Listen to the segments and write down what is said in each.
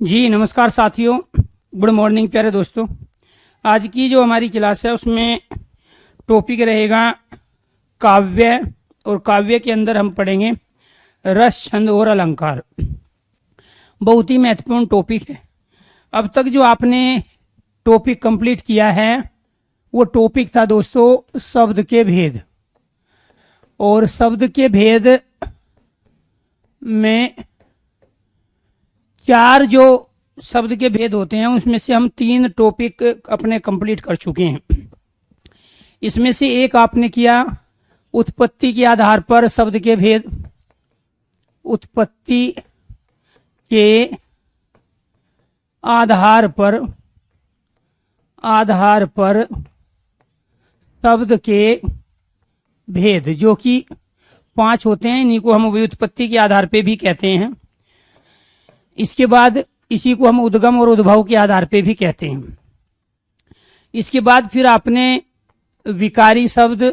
जी नमस्कार साथियों, good morning प्यारे दोस्तों। आज की जो हमारी क्लास है उसमें टॉपिक रहेगा काव्य, और काव्य के अंदर हम पढ़ेंगे रस, छंद और अलंकार। बहुत ही महत्वपूर्ण टॉपिक है। अब तक जो आपने टॉपिक कंप्लीट किया है वो टॉपिक था दोस्तों शब्द के भेद, और शब्द के भेद में चार जो शब्द के भेद होते हैं उसमें से हम 3 टॉपिक अपने कंप्लीट कर चुके हैं। इसमें से एक आपने किया उत्पत्ति के आधार पर शब्द के भेद, उत्पत्ति के आधार पर शब्द के भेद, जो कि 5 होते हैं। इन्हीं को हम व्युत्पत्ति के आधार पे भी कहते हैं। इसके बाद इसी को हम उद्गम और उद्भव के आधार पे भी कहते हैं। इसके बाद फिर आपने विकारी शब्द,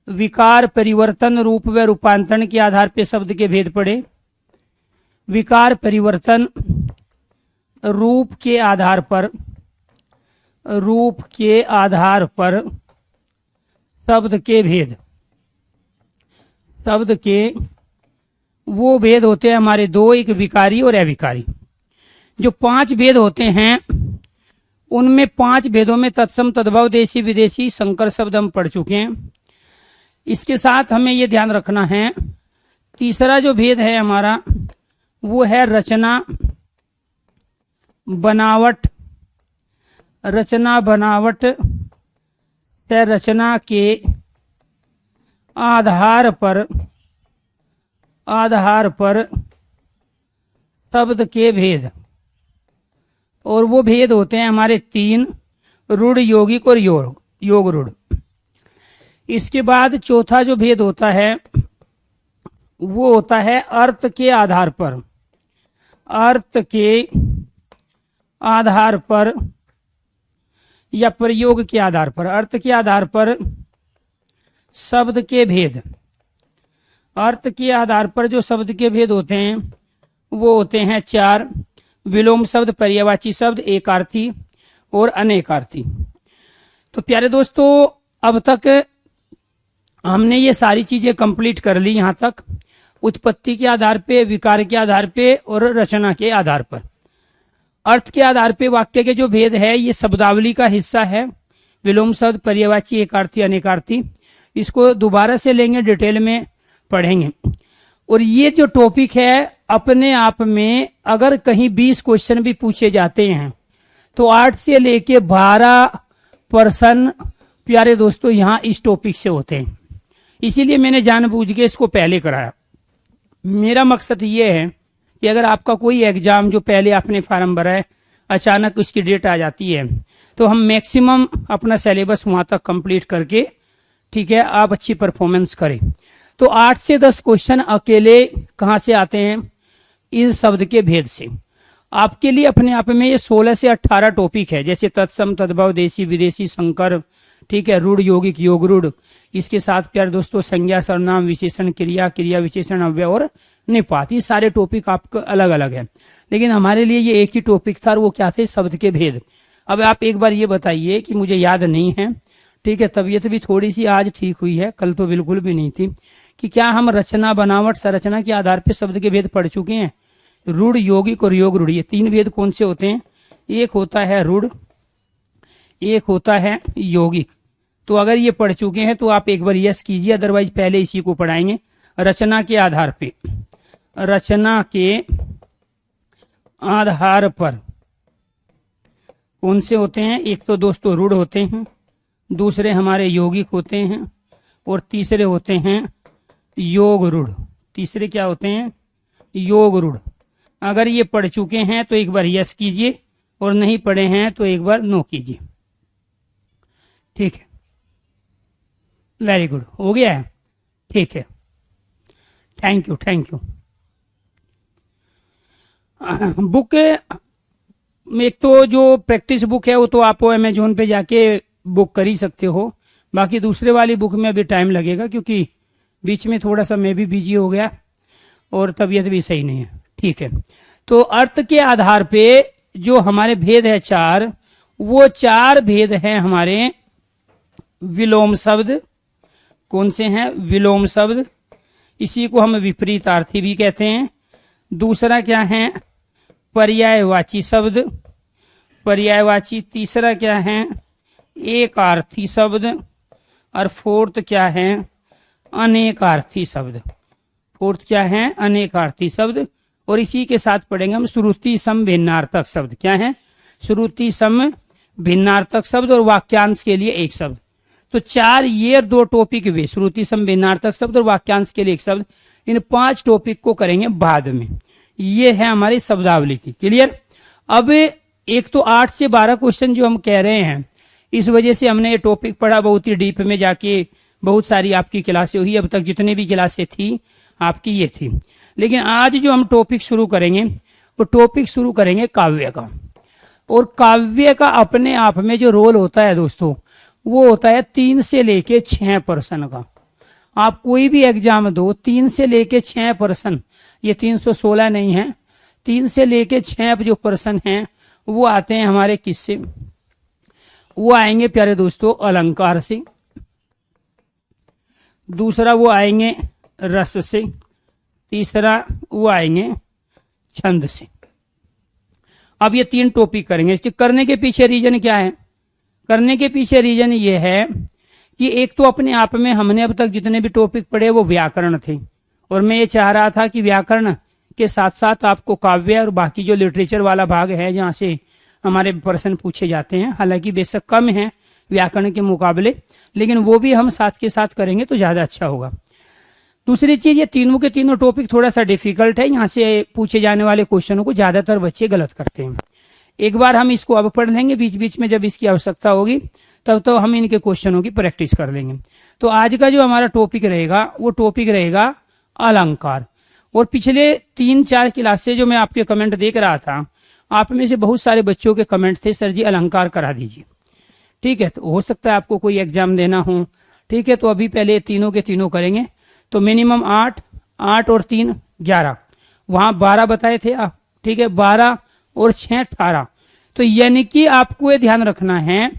विकार, परिवर्तन, रूप व रूपांतरण के आधार पे शब्द के भेद पढ़े। विकार, परिवर्तन, रूप के आधार पर शब्द के भेद, शब्द के वो भेद होते हैं हमारे 2, एक विकारी और अविकारी। जो 5 भेद होते हैं उनमें 5 भेदों में तत्सम, तद्भव, देशी, विदेशी, संकर शब्द हम पढ़ चुके हैं। इसके साथ हमें ये ध्यान रखना है, तीसरा जो भेद है हमारा वो है रचना बनावट। रचना बनावट से रचना के आधार पर शब्द के भेद, और वो भेद होते हैं हमारे 3, रूढ़, यौगिक और योग रूढ़। इसके बाद चौथा जो भेद होता है वो होता है अर्थ के आधार पर, अर्थ के आधार पर या प्रयोग के आधार पर, अर्थ के आधार पर शब्द के भेद। अर्थ के आधार पर जो शब्द के भेद होते हैं वो होते हैं 4, विलोम शब्द, पर्यायवाची शब्द, एकार्थी और अनेकार्थी। तो प्यारे दोस्तों, अब तक हमने ये सारी चीजें कंप्लीट कर ली। यहाँ तक उत्पत्ति के आधार पे, विकार के आधार पे और रचना के आधार पर। अर्थ के आधार पे वाक्य के जो भेद है ये शब्दावली का हिस्सा है। विलोम शब्द, पर्यायवाची, एकार्थी, अनेकार्थी, इसको दोबारा से लेंगे, डिटेल में पढ़ेंगे। और ये जो टॉपिक है अपने आप में अगर कहीं 20 क्वेश्चन भी पूछे जाते हैं तो 8 से लेके 12% प्यारे दोस्तों यहाँ इस टॉपिक से होते हैं। इसीलिए मैंने जानबूझ के इसको पहले कराया। मेरा मकसद ये है कि अगर आपका कोई एग्जाम जो पहले आपने फॉर्म भरा है, अचानक उसकी डेट आ जाती है, तो हम मैक्सिमम अपना सिलेबस वहां तक कंप्लीट करके, ठीक है, आप अच्छी परफॉर्मेंस करें। तो 8 से 10 क्वेश्चन अकेले कहां से आते हैं? इस शब्द के भेद से। आपके लिए अपने आप में ये 16 से 18 टॉपिक है, जैसे तत्सम, तद्भव, देशी, विदेशी, संकर, ठीक है, रूढ़, यौगिक, योग रूढ़। इसके साथ प्यारे दोस्तों संज्ञा, सर्वनाम, विशेषण, क्रिया, क्रिया विशेषण, अव्यय और निपात। ये सारे टॉपिक आपको अलग अलग है, लेकिन हमारे लिए ये एक ही टॉपिक था, और वो क्या थे? शब्द के भेद। अब आप एक बार ये बताइए कि मुझे याद नहीं है, ठीक है, तबीयत भी थोड़ी सी आज ठीक हुई है, कल तो बिल्कुल भी नहीं थी, कि क्या हम रचना बनावट संरचना के आधार पर शब्द के भेद पढ़ चुके हैं? रूढ़, यौगिक और योग रूढ़, ये 3 भेद कौन से होते हैं? एक होता है रूढ़, एक होता है यौगिक। तो अगर ये पढ़ चुके हैं तो आप एक बार यस कीजिए, अदरवाइज पहले इसी को पढ़ाएंगे। रचना के आधार पे, रचना के आधार पर कौन से होते हैं? एक तो दोस्तों रूढ़ होते हैं, दूसरे हमारे यौगिक होते हैं, और तीसरे होते हैं योग रूढ़। तीसरे क्या होते हैं? योग रूढ़। अगर ये पढ़ चुके हैं तो एक बार यस कीजिए, और नहीं पढ़े हैं तो एक बार नो कीजिए। ठीक है, वेरी गुड, हो गया है, ठीक है, thank you, thank you. Book में एक तो जो प्रैक्टिस बुक है वो तो आप अमेजोन पे जाके बुक कर ही सकते हो। बाकी दूसरे वाली बुक में अभी टाइम लगेगा, क्योंकि बीच में थोड़ा सा मैं भी बिजी हो गया और तबीयत भी सही नहीं है। ठीक है, तो अर्थ के आधार पे जो हमारे भेद है चार, वो चार भेद हैं हमारे विलोम शब्द। कौन से हैं? विलोम शब्द। इसी को हम विपरीतार्थी भी कहते हैं। दूसरा क्या है? पर्यायवाची शब्द, पर्यायवाची। तीसरा क्या है? एकार्थी शब्द। और फोर्थ क्या है? अनेकार्थी शब्द। फोर्थ क्या है? अनेकार्थी शब्द। और इसी के साथ पढ़ेंगे हम श्रुति सम भिन्नार्थक शब्द। क्या है? श्रुति सम भिन्नार्थक शब्द और वाक्यांश के लिए एक शब्द। तो चार ये दो टॉपिक हुए, श्रुति सम भिन्नार्थक शब्द और वाक्यांश के लिए एक शब्द। इन पांच टॉपिक को करेंगे बाद में। ये है हमारी शब्दावली की। क्लियर? अब एक तो 8 से 12 क्वेश्चन जो हम कह रहे हैं, इस वजह से हमने ये टॉपिक पढ़ा, बहुत ही डीप में जाके बहुत सारी आपकी क्लासें हुई। अब तक जितने भी क्लासें थी आपकी ये थी। लेकिन आज जो हम टॉपिक शुरू करेंगे, वो टॉपिक शुरू करेंगे काव्य का। और काव्य का अपने आप में जो रोल होता है दोस्तों, वो होता है 3 से लेके 6% का। आप कोई भी एग्जाम दो, 3 से लेके 6%, ये 316 नहीं है, 3 से लेके 6 जो पर्सन हैं वो आते हैं हमारे किससे? वो आएंगे प्यारे दोस्तों अलंकार से। दूसरा वो आएंगे रस से। तीसरा वो आएंगे छंद से। अब ये 3 टॉपिक करेंगे। इसके करने के पीछे रीजन क्या है? करने के पीछे रीजन ये है कि एक तो अपने आप में हमने अब तक जितने भी टॉपिक पढ़े वो व्याकरण थे, और मैं ये चाह रहा था कि व्याकरण के साथ साथ आपको काव्य और बाकी जो लिटरेचर वाला भाग है जहाँ से हमारे प्रश्न पूछे जाते हैं, हालांकि बेशक कम है व्याकरण के मुकाबले, लेकिन वो भी हम साथ के साथ करेंगे तो ज्यादा अच्छा होगा। दूसरी चीज, ये तीनों के तीनों टॉपिक थोड़ा सा डिफिकल्ट है। यहाँ से पूछे जाने वाले क्वेश्चनों को ज्यादातर बच्चे गलत करते हैं। एक बार हम इसको अब पढ़ लेंगे, बीच बीच में जब इसकी आवश्यकता होगी तब तो हम इनके क्वेश्चनों की प्रैक्टिस कर लेंगे। तो आज का जो हमारा टॉपिक रहेगा वो टॉपिक रहेगा अलंकार। और पिछले 3-4 क्लास जो मैं आपके कमेंट देख रहा था, आप में से बहुत सारे बच्चों के कमेंट थे, सर जी अलंकार करा दीजिए। ठीक है, तो हो सकता है आपको कोई एग्जाम देना हो। ठीक है, तो अभी पहले तीनों के तीनों करेंगे। तो मिनिमम 8 और 3 11, वहां 12 बताए थे आप। ठीक है, 12 और 6 18। तो यानी कि आपको ये ध्यान रखना है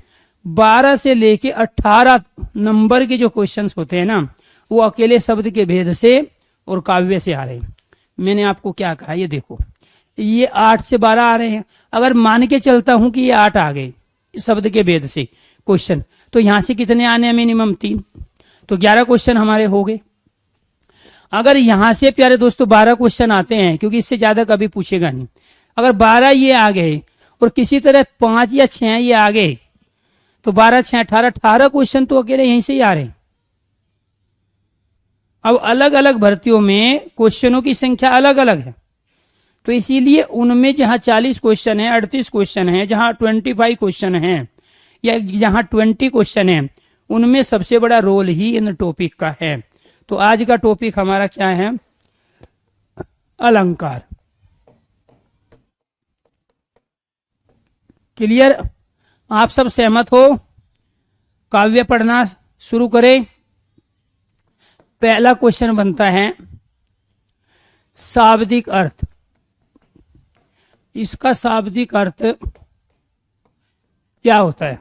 12 से लेके 18 नंबर के जो क्वेश्चंस होते हैं ना, वो अकेले शब्द के भेद से और काव्य से आ रहे हैं। मैंने आपको क्या कहा, ये देखो, ये 8 से 12 आ रहे हैं। अगर मान के चलता हूं कि ये 8 आ गए शब्द के भेद से क्वेश्चन, तो यहां से कितने आने हैं? मिनिमम 3। तो 11 क्वेश्चन हमारे हो गए। अगर यहां से प्यारे दोस्तों 12 क्वेश्चन आते हैं, क्योंकि इससे ज्यादा कभी पूछेगा नहीं, अगर 12 ये आ गए और किसी तरह 5 या 6 ये आ गए, तो 12 6 18 क्वेश्चन तो अकेले यहीं से ही आ रहे हैं। अब अलग अलग भर्तियों में क्वेश्चनों की संख्या अलग अलग है, तो इसीलिए उनमें जहां 40 क्वेश्चन है, 38 क्वेश्चन है, जहां 25 क्वेश्चन है या जहां 20 क्वेश्चन है, उनमें सबसे बड़ा रोल ही इन टॉपिक का है। तो आज का टॉपिक हमारा क्या है? अलंकार। क्लियर? आप सब सहमत हो? काव्य पढ़ना शुरू करें। पहला क्वेश्चन बनता है शाब्दिक अर्थ। इसका शाब्दिक अर्थ क्या होता है?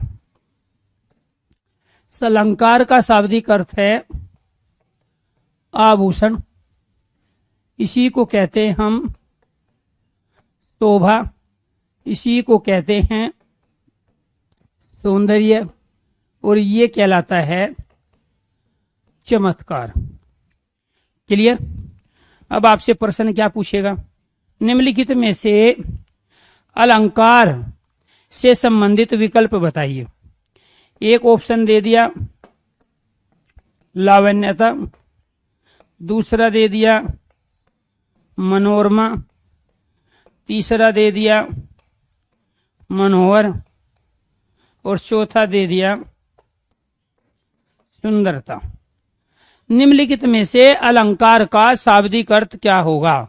अलंकार का शाब्दिक अर्थ है आभूषण। इसी को कहते हैं हम शोभा, इसी को कहते हैं सौंदर्य, और ये कहलाता है चमत्कार। क्लियर? अब आपसे प्रश्न क्या पूछेगा? निम्नलिखित में से अलंकार से संबंधित विकल्प बताइए। एक ऑप्शन दे दिया लावण्यता, दूसरा दे दिया मनोरमा, तीसरा दे दिया मनोहर, और चौथा दे दिया सुंदरता। निम्नलिखित में से अलंकार का शाब्दिक अर्थ क्या होगा?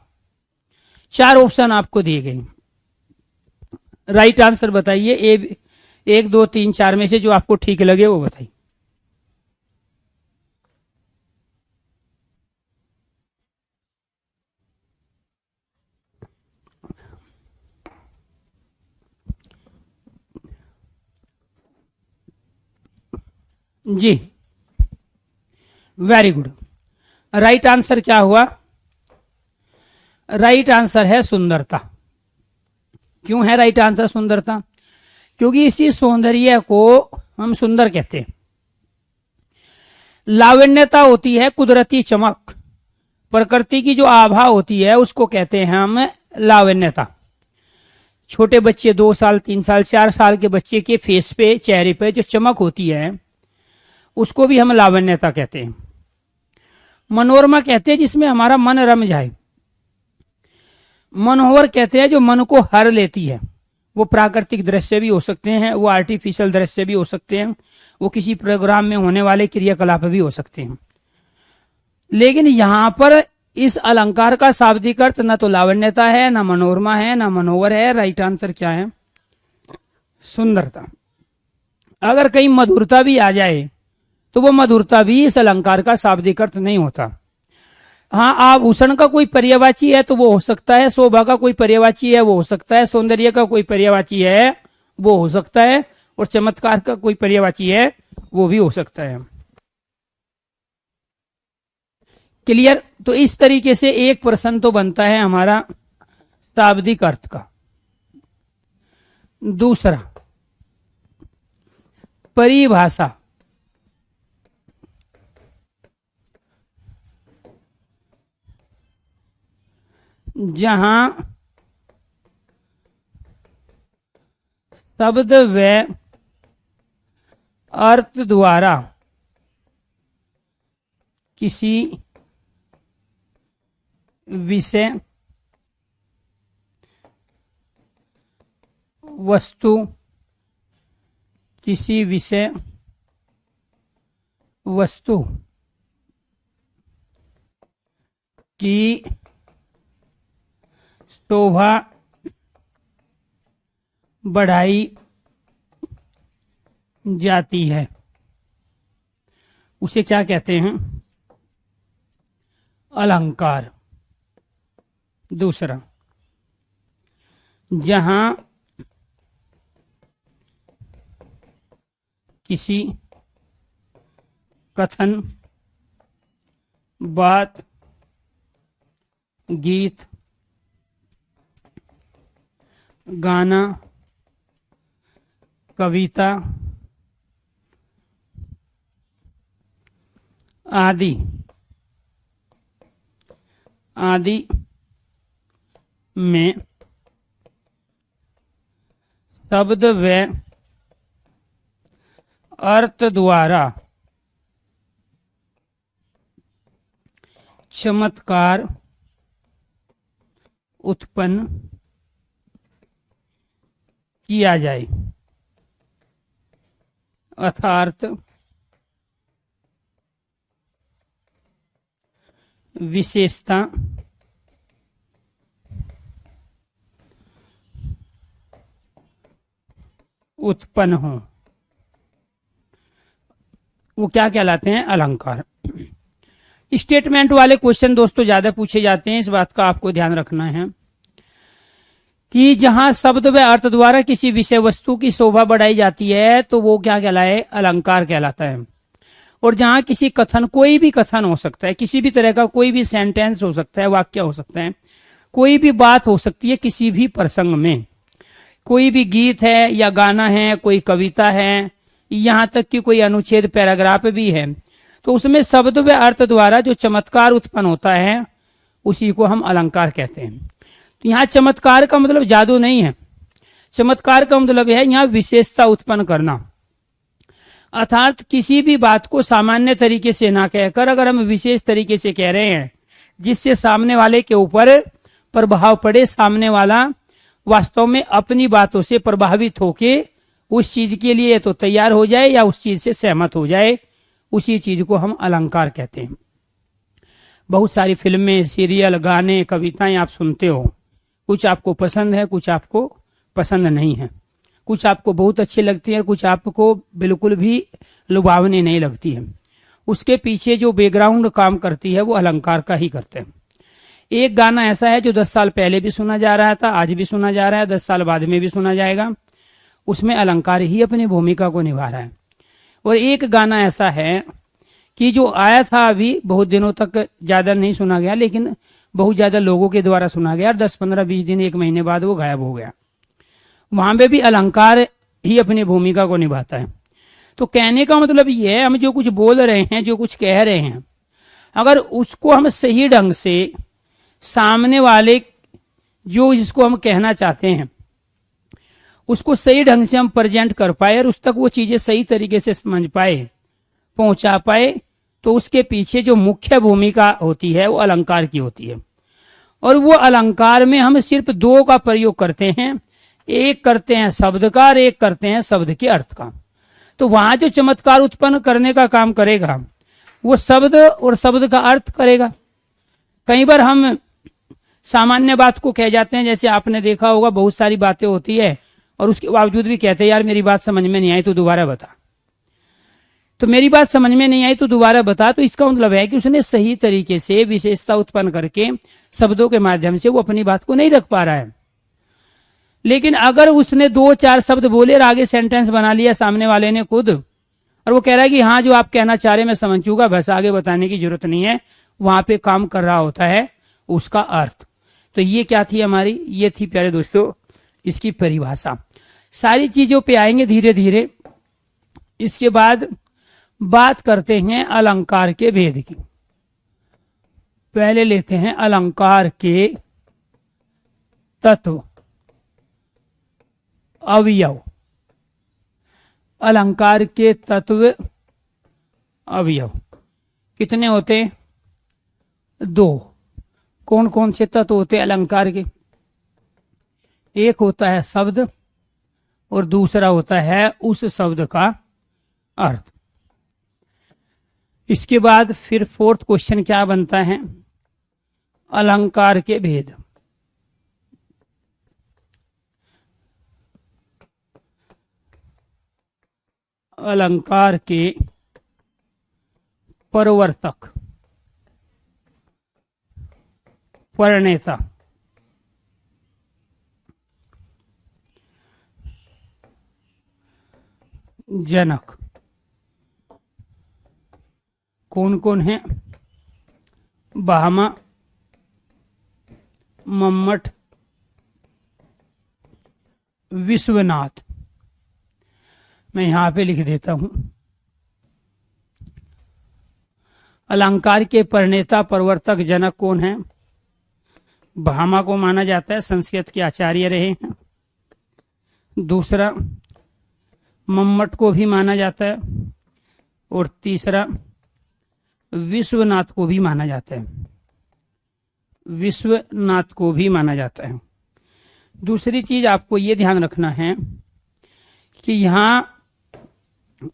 4 ऑप्शन आपको दिए गए। राइट आंसर बताइए। 1 2 3 4 में से जो आपको ठीक लगे वो बताइए। जी, वेरी गुड। राइट आंसर क्या हुआ? राइट आंसर है सुंदरता। क्यों है राइट आंसर सुंदरता? क्योंकि इसी सौंदर्य को हम सुंदर कहते हैं। लावण्यता होती है कुदरती चमक, प्रकृति की जो आभा होती है उसको कहते हैं हम लावण्यता। छोटे बच्चे 2 साल 3 साल 4 साल के बच्चे के फेस पे, चेहरे पे जो चमक होती है उसको भी हम लावण्यता कहते हैं। मनोरमा कहते हैं जिसमें हमारा मन रम जाए। मनोहर कहते हैं जो मन को हर लेती है। वो प्राकृतिक दृश्य भी हो सकते हैं, वो आर्टिफिशियल दृश्य भी हो सकते हैं, वो किसी प्रोग्राम में होने वाले क्रियाकलाप भी हो सकते हैं। लेकिन यहां पर इस अलंकार का शाब्दिक अर्थ न तो लावण्यता है, न मनोरमा है, न मनोहर है। राइट आंसर क्या है? सुंदरता। अगर कहीं मधुरता भी आ जाए तो वो मधुरता भी इस अलंकार का शाब्दिक अर्थ नहीं होता। हाँ, आभूषण का कोई पर्यायवाची है तो वो हो सकता है, शोभा का कोई पर्यायवाची है वो हो सकता है, सौंदर्य का कोई पर्यायवाची है वो हो सकता है, और चमत्कार का कोई पर्यायवाची है वो भी हो सकता है। क्लियर? तो इस तरीके से एक प्रश्न तो बनता है हमारा शाब्दिक अर्थ का। दूसरा, परिभाषा। जहां शब्द व अर्थ द्वारा किसी विषय वस्तु, किसी विषय वस्तु की शोभा बढ़ाई जाती है उसे क्या कहते हैं? अलंकार। दूसरा, जहां किसी कथन, बात, गीत, गाना, कविता आदि में शब्द व अर्थ द्वारा चमत्कार उत्पन्न किया जाए, अर्थात विशेषता उत्पन्न हो, वो क्या कहलाते हैं? अलंकार। स्टेटमेंट वाले क्वेश्चन दोस्तों ज्यादा पूछे जाते हैं, इस बात का आपको ध्यान रखना है कि जहां शब्द व अर्थ द्वारा किसी विषय वस्तु की शोभा बढ़ाई जाती है तो वो क्या कहलाए? अलंकार कहलाता है। और जहां किसी कथन, कोई भी कथन हो सकता है, किसी भी तरह का कोई भी सेंटेंस हो सकता है, वाक्य हो सकता है, कोई भी बात हो सकती है, किसी भी प्रसंग में, कोई भी गीत है या गाना है, कोई कविता है, यहाँ तक कि कोई अनुच्छेद पैराग्राफ भी है, तो उसमें शब्द व अर्थ द्वारा जो चमत्कार उत्पन्न होता है उसी को हम अलंकार कहते हैं। तो यहाँ चमत्कार का मतलब जादू नहीं है, चमत्कार का मतलब है यहाँ विशेषता उत्पन्न करना। अर्थात किसी भी बात को सामान्य तरीके से ना कहकर अगर हम विशेष तरीके से कह रहे हैं जिससे सामने वाले के ऊपर प्रभाव पड़े, सामने वाला वास्तव में अपनी बातों से प्रभावित होके उस चीज के लिए तो तैयार हो जाए या उस चीज से सहमत हो जाए, उसी चीज को हम अलंकार कहते हैं। बहुत सारी फिल्में, सीरियल, गाने, कविताएं आप सुनते हो, कुछ आपको पसंद है, कुछ आपको पसंद नहीं है, कुछ आपको बहुत अच्छी लगती है, कुछ आपको बिल्कुल भी लुभावनी नहीं लगती है। उसके पीछे जो बैकग्राउंड काम करती है वो अलंकार का ही करते हैं। एक गाना ऐसा है जो 10 साल पहले भी सुना जा रहा था, आज भी सुना जा रहा है, 10 साल बाद में भी सुना जाएगा, उसमें अलंकार ही अपनी भूमिका को निभा रहा है। और एक गाना ऐसा है कि जो आया था अभी बहुत दिनों तक ज्यादा नहीं सुना गया, लेकिन बहुत ज्यादा लोगों के द्वारा सुना गया और 10-15-20 दिन 1 महीने बाद वो गायब हो गया। वहां पे भी अलंकार ही अपनी भूमिका को निभाता है। तो कहने का मतलब ये है, हम जो कुछ बोल रहे हैं, जो कुछ कह रहे हैं, अगर उसको हम सही ढंग से सामने वाले जो जिसको हम कहना चाहते हैं उसको सही ढंग से हम प्रेजेंट कर पाए और उस तक वो चीजें सही तरीके से समझ पाए, पहुंचा पाए, तो उसके पीछे जो मुख्य भूमिका होती है वो अलंकार की होती है। और वो अलंकार में हम सिर्फ 2 का प्रयोग करते हैं, एक करते हैं शब्द का और एक करते हैं शब्द के अर्थ का। तो वहां जो चमत्कार उत्पन्न करने का काम करेगा वो शब्द और शब्द का अर्थ करेगा। कई बार हम सामान्य बात को कह जाते हैं, जैसे आपने देखा होगा बहुत सारी बातें होती है और उसके बावजूद भी कहते हैं यार मेरी बात समझ में नहीं आई तो दोबारा बता। तो मेरी बात समझ में नहीं आई तो दोबारा बता, तो इसका मतलब है कि उसने सही तरीके से विशेषता उत्पन्न करके शब्दों के माध्यम से वो अपनी बात को नहीं रख पा रहा है। लेकिन अगर उसने 2-4 शब्द बोले और आगे सेंटेंस बना लिया सामने वाले ने खुद, और वो कह रहा है कि हाँ जो आप कहना चाह रहे मैं समझ चुका, बस आगे बताने की जरूरत नहीं है, वहां पे काम कर रहा होता है उसका अर्थ। तो ये क्या थी हमारी, ये थी प्यारे दोस्तों इसकी परिभाषा। सारी चीजों पे आएंगे धीरे धीरे। इसके बाद बात करते हैं अलंकार के भेद की। पहले लेते हैं अलंकार के तत्व, अवयव। अलंकार के तत्व अवयव कितने होते हैं? 2। कौन कौन से तत्व होते हैं अलंकार के? एक होता है शब्द और दूसरा होता है उस शब्द का अर्थ। इसके बाद फिर 4th क्वेश्चन क्या बनता है? अलंकार के भेद। अलंकार के प्रवर्तक, प्रणेता, जनक कौन कौन है? भामा, मम्मट, विश्वनाथ। मैं यहां पे लिख देता हूं। अलंकार के प्रणेता प्रवर्तक जनक कौन है? भामा को माना जाता है, संस्कृत के आचार्य रहे हैं। दूसरा मम्मट को भी माना जाता है और तीसरा विश्वनाथ को भी माना जाता है। विश्वनाथ को भी माना जाता है। दूसरी चीज आपको ये ध्यान रखना है कि यहां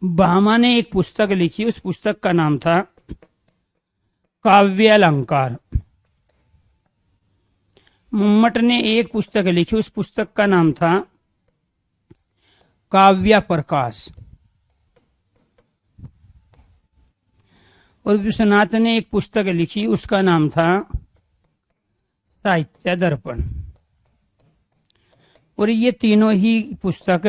भामा ने एक पुस्तक लिखी, उस पुस्तक का नाम था काव्य अलंकार। मम्मट ने एक पुस्तक लिखी, उस पुस्तक का नाम था काव्य प्रकाश। और विश्वनाथ ने एक पुस्तक लिखी, उसका नाम था साहित्य दर्पण। और ये तीनों ही पुस्तक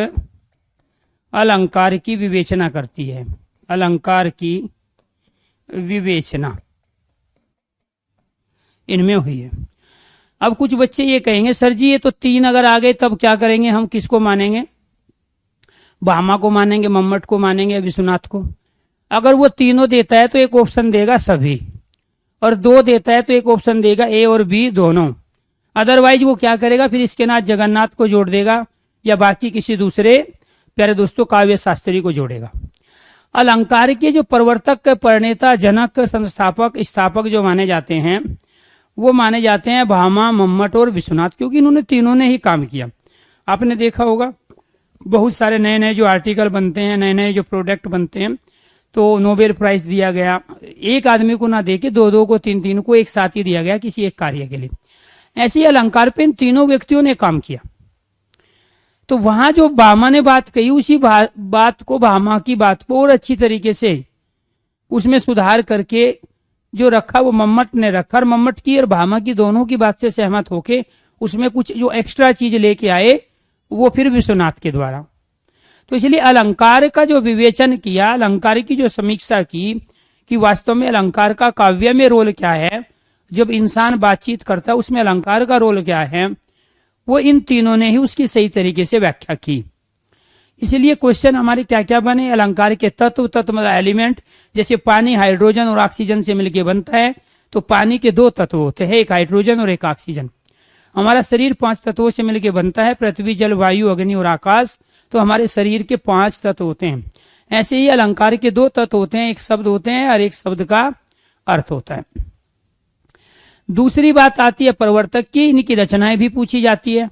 अलंकार की विवेचना करती है। अलंकार की विवेचना इनमें हुई है। अब कुछ बच्चे ये कहेंगे सर जी ये तो 3 अगर आ गए तब क्या करेंगे, हम किसको मानेंगे? भामा को मानेंगे, मम्मट को मानेंगे, विश्वनाथ को? अगर वो तीनों देता है तो एक ऑप्शन देगा सभी, और 2 देता है तो एक ऑप्शन देगा ए और बी दोनों। अदरवाइज वो क्या करेगा, फिर इसके साथ जगन्नाथ को जोड़ देगा या बाकी किसी दूसरे प्यारे दोस्तों काव्य शास्त्री को जोड़ेगा। अलंकार के जो प्रवर्तक, प्रणेता, जनक, संस्थापक, स्थापक जो माने जाते हैं वो माने जाते हैं भामा, मम्मट और विश्वनाथ, क्योंकि इन्होंने तीनों ने ही काम किया। आपने देखा होगा बहुत सारे नए नए जो आर्टिकल बनते हैं, नए नए जो प्रोडक्ट बनते हैं, तो नोबेल प्राइज दिया गया। एक आदमी को ना देके 2-2 को, 3-3 को एक साथ ही दिया गया किसी एक कार्य के लिए। ऐसे ही अलंकार पे इन तीनों व्यक्तियों ने काम किया। तो वहां जो भामा ने बात कही, उसी बात को, भामा की बात को और अच्छी तरीके से उसमें सुधार करके जो रखा वो मम्मट ने रखा, और मम्मट की और भामा की दोनों की बात से सहमत होके उसमें कुछ जो एक्स्ट्रा चीज लेके आए वो फिर विश्वनाथ के द्वारा। तो इसलिए अलंकार का जो विवेचन किया, अलंकार की जो समीक्षा की कि वास्तव में अलंकार का काव्य में रोल क्या है, जब इंसान बातचीत करता है उसमें अलंकार का रोल क्या है, वो इन तीनों ने ही उसकी सही तरीके से व्याख्या की। इसलिए क्वेश्चन हमारे क्या क्या बने, अलंकार के तत्व मतलब एलिमेंट, जैसे पानी हाइड्रोजन और ऑक्सीजन से मिलकर बनता है, तो पानी के दो तत्व होते हैं, एक हाइड्रोजन और एक ऑक्सीजन। हमारा शरीर 5 तत्वों से मिलकर बनता है, पृथ्वी जल वायु अग्नि और आकाश, तो हमारे शरीर के 5 तत्व होते हैं। ऐसे ही अलंकार के 2 तत्व होते हैं, एक शब्द होते हैं और एक शब्द का अर्थ होता है। दूसरी बात आती है प्रवर्तक की, इनकी रचनाएं भी पूछी जाती है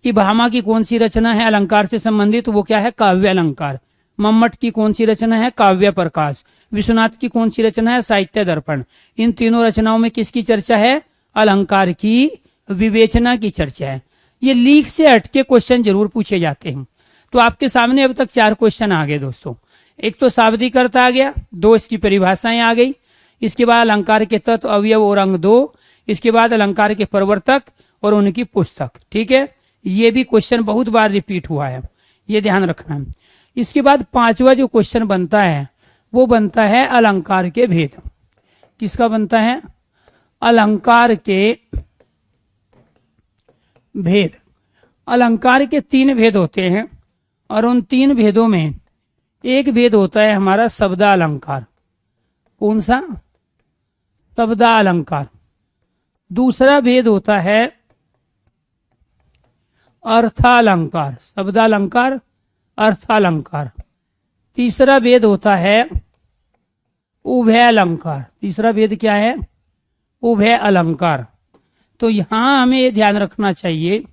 कि भामा की कौन सी रचना है अलंकार से संबंधित, वो क्या है, काव्य अलंकार। मम्मट की कौन सी रचना है, काव्य प्रकाश। विश्वनाथ की कौन सी रचना है, साहित्य दर्पण। इन तीनों रचनाओं में किसकी चर्चा है, अलंकार की विवेचना की चर्चा है। ये लीक से हटके क्वेश्चन जरूर पूछे जाते हैं। तो आपके सामने अब तक 4 क्वेश्चन आ गए दोस्तों। एक तो शाब्दिक अर्थ आ गया, 2 इसकी परिभाषाएं आ गई, इसके बाद अलंकार के तत्व अवयव और अंग 2, इसके बाद अलंकार के प्रवर्तक और उनकी पुस्तक। ठीक है, ये भी क्वेश्चन बहुत बार रिपीट हुआ है, ये ध्यान रखना है। इसके बाद 5वां जो क्वेश्चन बनता है वो बनता है अलंकार के भेद। किसका बनता है, अलंकार के भेद। अलंकार के 3 भेद होते हैं और उन 3 भेदों में एक भेद होता है हमारा शब्दालंकार। कौन सा, शब्दालंकार। दूसरा भेद होता है अर्थालंकार, शब्दालंकार अर्थालंकार। तीसरा भेद होता है उभय अलंकार। तीसरा भेद क्या है, उभय अलंकार। तो यहां हमें ये ध्यान रखना चाहिए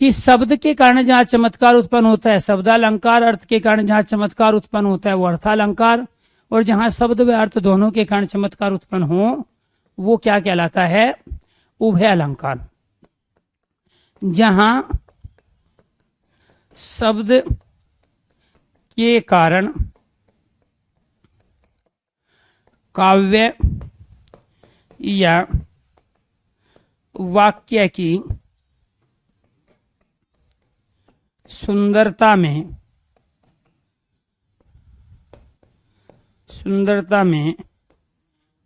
कि शब्द के कारण जहां चमत्कार उत्पन्न होता है शब्दालंकार, अर्थ के कारण जहां चमत्कार उत्पन्न होता है वो अर्थालंकार, और जहां शब्द व अर्थ दोनों के कारण चमत्कार उत्पन्न हो वो क्या कहलाता है, उभय अलंकार। जहां शब्द के कारण काव्य या वाक्य की सुंदरता में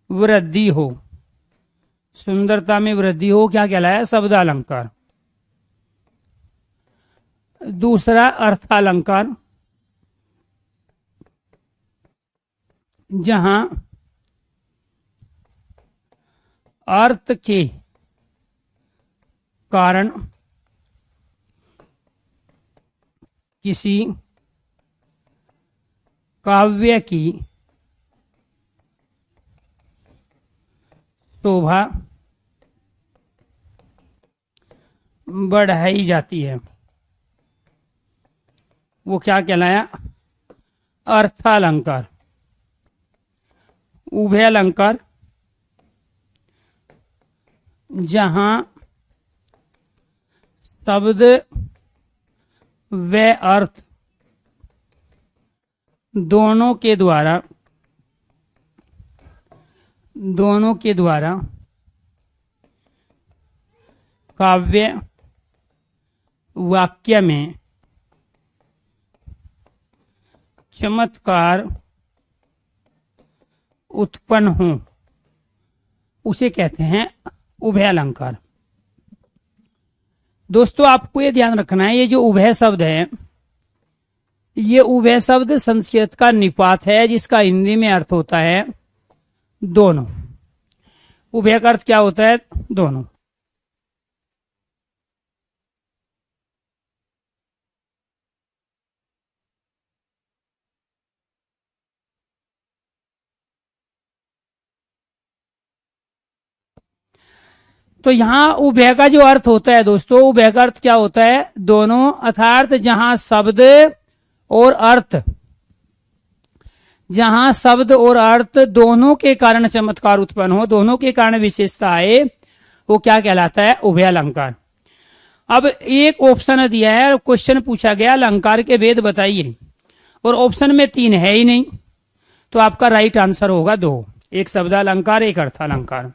वृद्धि हो, सुंदरता में वृद्धि हो, क्या कहलाया, शब्दालंकार। दूसरा अर्थालंकार, जहां अर्थ के कारण किसी काव्य की शोभा बढ़ाई जाती है, वो क्या कहलाया, अर्थालंकार। उभय अलंकार, जहां शब्द व अर्थ दोनों के द्वारा काव्य वाक्य में चमत्कार उत्पन्न हो, उसे कहते हैं उभय अलंकार। दोस्तों आपको ये ध्यान रखना है, ये जो उभय शब्द है, ये उभय शब्द संस्कृत का निपात है जिसका हिंदी में अर्थ होता है दोनों। उभय का अर्थ क्या होता है, दोनों। तो यहां उभय का जो अर्थ होता है दोस्तों, उभय का अर्थ क्या होता है, दोनों, अर्थात जहां शब्द और अर्थ दोनों के कारण चमत्कार उत्पन्न हो, दोनों के कारण विशेषता आए, वो क्या कहलाता है, उभय अलंकार। अब एक ऑप्शन दिया है और क्वेश्चन पूछा गया अलंकार के भेद बताइए, और ऑप्शन में 3 है ही नहीं, तो आपका राइट आंसर होगा 2, एक शब्दालंकार एक अर्थालंकार।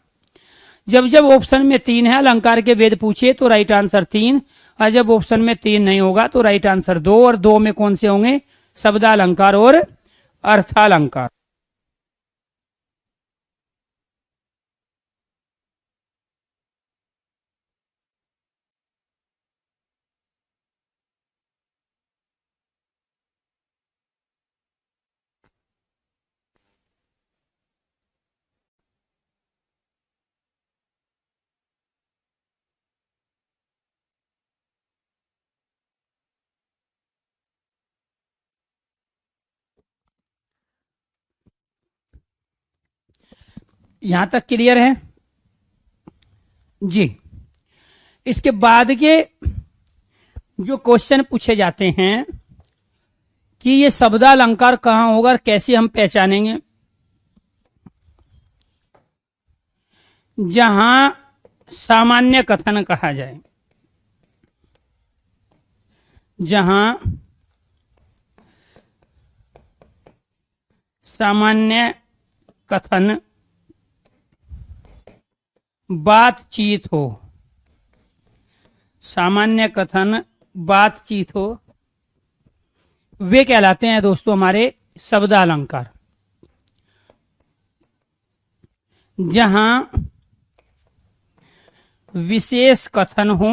जब ऑप्शन में 3 है अलंकार के भेद पूछे तो राइट आंसर 3, और जब ऑप्शन में 3 नहीं होगा तो राइट आंसर 2, और 2 में कौन से होंगे? शब्दालंकार और अर्थालंकार। यहां तक क्लियर है जी। इसके बाद के जो क्वेश्चन पूछे जाते हैं कि ये शब्दालंकार कहां होगा और कैसे हम पहचानेंगे। जहां सामान्य कथन कहा जाए, जहां सामान्य कथन बातचीत हो, सामान्य कथन बातचीत हो, वे कहलाते हैं दोस्तों हमारे शब्दालंकार। जहां विशेष कथन हो,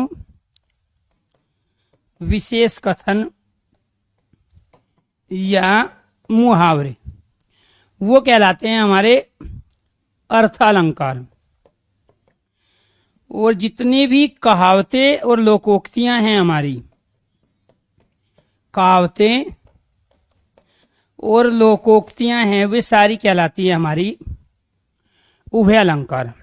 विशेष कथन या मुहावरे, वो कहलाते हैं हमारे अर्थालंकार। और जितनी भी कहावतें और लोकोक्तियां हैं हमारी, कहावतें और लोकोक्तियां हैं, वे सारी कहलाती है हमारी उभयालंकार।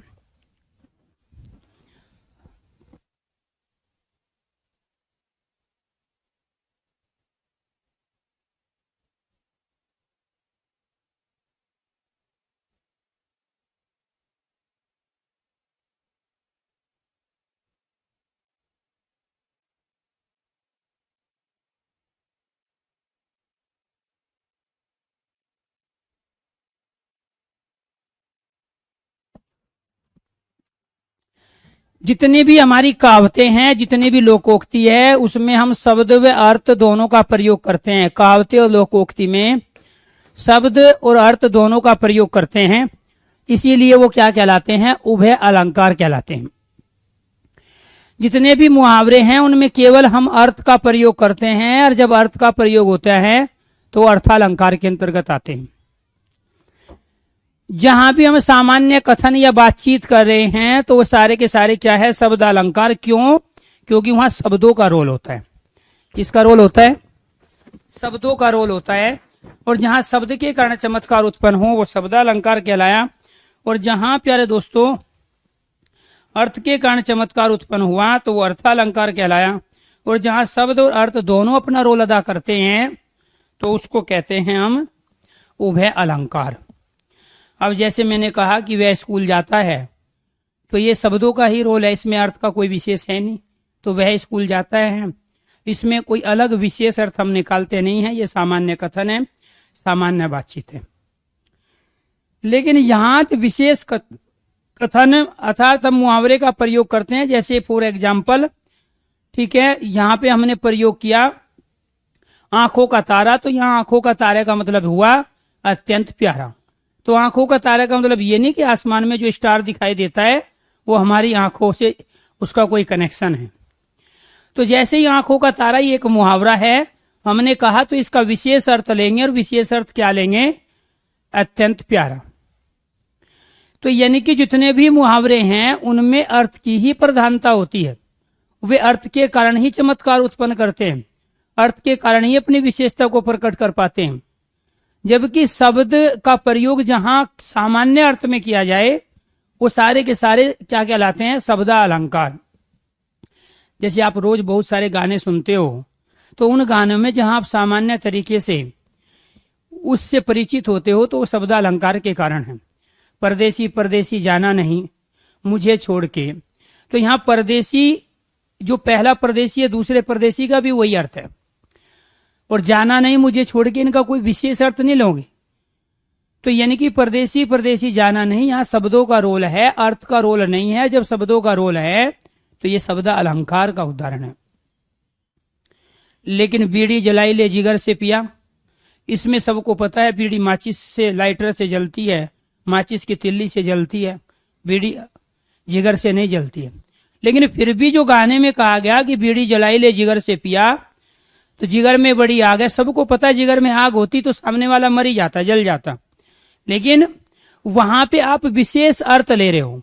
जितनी भी हमारी कहावतें हैं, जितनी भी लोकोक्ति है, उसमें हम शब्द व अर्थ दोनों का प्रयोग करते हैं। कहावतें और लोकोक्ति में शब्द और अर्थ दोनों का प्रयोग करते हैं, इसीलिए वो क्या कहलाते हैं? उभय अलंकार कहलाते हैं। जितने भी मुहावरे हैं उनमें केवल हम अर्थ का प्रयोग करते हैं, और जब अर्थ का प्रयोग होता है तो अर्थालंकार के अंतर्गत आते हैं। जहां भी हम सामान्य कथन या बातचीत कर रहे हैं तो वो सारे के सारे क्या है? शब्दालंकार। क्यों? क्योंकि वहां शब्दों का रोल होता है। किसका रोल होता है? शब्दों का रोल होता है। और जहां शब्द के कारण चमत्कार उत्पन्न हो वो शब्दालंकार कहलाया, और जहां प्यारे दोस्तों अर्थ के कारण चमत्कार उत्पन्न हुआ तो वो अर्थालंकार कहलाया। और जहां शब्द और अर्थ दोनों अपना रोल अदा करते हैं तो उसको कहते हैं हम उभय अलंकार। अब जैसे मैंने कहा कि वह स्कूल जाता है, तो ये शब्दों का ही रोल है, इसमें अर्थ का कोई विशेष है नहीं, तो वह स्कूल जाता है, इसमें कोई अलग विशेष अर्थ हम निकालते नहीं है। ये सामान्य कथन है, सामान्य बातचीत है। लेकिन यहाँ विशेष कथन अर्थात हम मुहावरे का प्रयोग करते हैं। जैसे फॉर एग्जाम्पल, ठीक है, यहाँ पे हमने प्रयोग किया आंखों का तारा, तो यहाँ आंखों का तारे का मतलब हुआ अत्यंत प्यारा। तो आंखों का तारा का मतलब ये नहीं कि आसमान में जो स्टार दिखाई देता है वो हमारी आंखों से उसका कोई कनेक्शन है। तो जैसे ही आंखों का तारा ही एक मुहावरा है, हमने कहा तो इसका विशेष अर्थ लेंगे, और विशेष अर्थ क्या लेंगे? अत्यंत प्यारा। तो यानी कि जितने भी मुहावरे हैं उनमें अर्थ की ही प्रधानता होती है। वे अर्थ के कारण ही चमत्कार उत्पन्न करते हैं, अर्थ के कारण ही अपनी विशेषता को प्रकट कर पाते हैं। जबकि शब्द का प्रयोग जहां सामान्य अर्थ में किया जाए वो सारे के सारे क्या कहलाते हैं? शब्दालंकार। जैसे आप रोज बहुत सारे गाने सुनते हो, तो उन गानों में जहां आप सामान्य तरीके से उससे परिचित होते हो तो वो शब्दालंकार के कारण है। परदेसी परदेसी जाना नहीं मुझे छोड़ के, तो यहाँ परदेसी जो पहला परदेसी है, दूसरे परदेसी का भी वही अर्थ है। और जाना नहीं मुझे छोड़ के, इनका कोई विशेष अर्थ नहीं लोगे। तो यानी कि परदेसी परदेसी जाना नहीं, यहाँ शब्दों का रोल है, अर्थ का रोल नहीं है। जब शब्दों का रोल है तो ये शब्द अलंकार का उदाहरण है। लेकिन बीड़ी जलाई ले जिगर से पिया। इसमें सबको पता है बीड़ी माचिस से, लाइटर से जलती है, माचिस की तिल्ली से जलती है, बीड़ी जिगर से नहीं जलती है। लेकिन फिर भी जो गाने में कहा गया कि बीड़ी जलाई ले जिगर से पिया, तो जिगर में बड़ी आग है। सबको पता है जिगर में आग होती तो सामने वाला मर ही जाता, जल जाता। लेकिन वहां पे आप विशेष अर्थ ले रहे हो,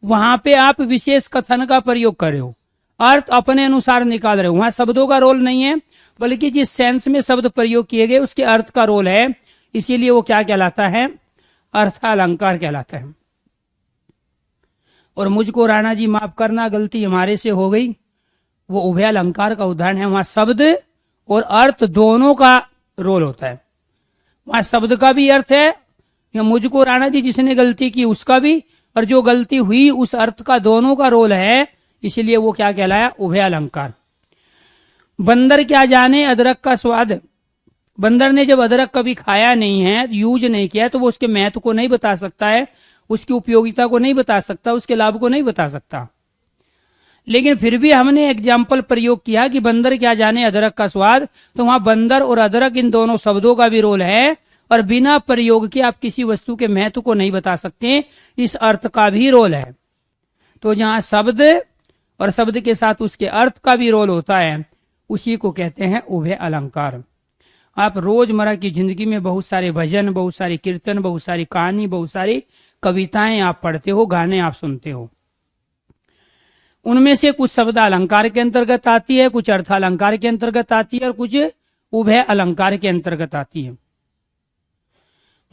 वहां पे आप विशेष कथन का प्रयोग कर रहे हो, अर्थ अपने अनुसार निकाल रहे हो। वहां शब्दों का रोल नहीं है, बल्कि जिस सेंस में शब्द प्रयोग किए गए उसके अर्थ का रोल है। इसीलिए वो क्या कहलाता है? अर्थालंकार कहलाता है। और मुझको राणा जी माफ करना, गलती हमारे से हो गई। वो उभय अलंकार का उदाहरण है। वहां शब्द और अर्थ दोनों का रोल होता है। वहां शब्द का भी अर्थ है, या मुझको राणा जी जिसने गलती की उसका भी, और जो गलती हुई उस अर्थ का, दोनों का रोल है। इसलिए वो क्या कहलाया? उभय अलंकार। बंदर क्या जाने अदरक का स्वाद। बंदर ने जब अदरक कभी खाया नहीं है, यूज नहीं किया, तो वो उसके महत्व को नहीं बता सकता है, उसकी उपयोगिता को नहीं बता सकता, उसके लाभ को नहीं बता सकता। लेकिन फिर भी हमने एग्जाम्पल प्रयोग किया कि बंदर क्या जाने अदरक का स्वाद, तो वहां बंदर और अदरक इन दोनों शब्दों का भी रोल है। और बिना प्रयोग के आप किसी वस्तु के महत्व को नहीं बता सकते, इस अर्थ का भी रोल है। तो जहां शब्द और शब्द के साथ उसके अर्थ का भी रोल होता है, उसी को कहते हैं उभय अलंकार। आप रोजमर्रा की जिंदगी में बहुत सारे भजन, बहुत सारी कीर्तन, बहुत सारी कहानी, बहुत सारी कविताएं आप पढ़ते हो, गाने आप सुनते हो। उनमें से कुछ शब्द अलंकार के अंतर्गत आती है, कुछ अर्थालंकार के अंतर्गत आती है, और कुछ उभय अलंकार के अंतर्गत आती है।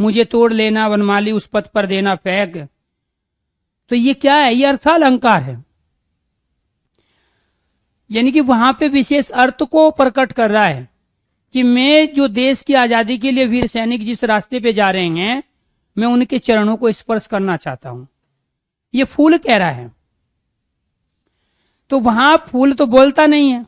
मुझे तोड़ लेना वनमाली, उस पथ पर देना फेंक, तो ये क्या है? ये अर्थालंकार है। यानी कि वहां पे विशेष अर्थ को प्रकट कर रहा है कि मैं जो देश की आजादी के लिए वीर सैनिक जिस रास्ते पे जा रहे हैं, मैं उनके चरणों को स्पर्श करना चाहता हूं। ये फूल कह रहा है। तो वहां फूल तो बोलता नहीं है,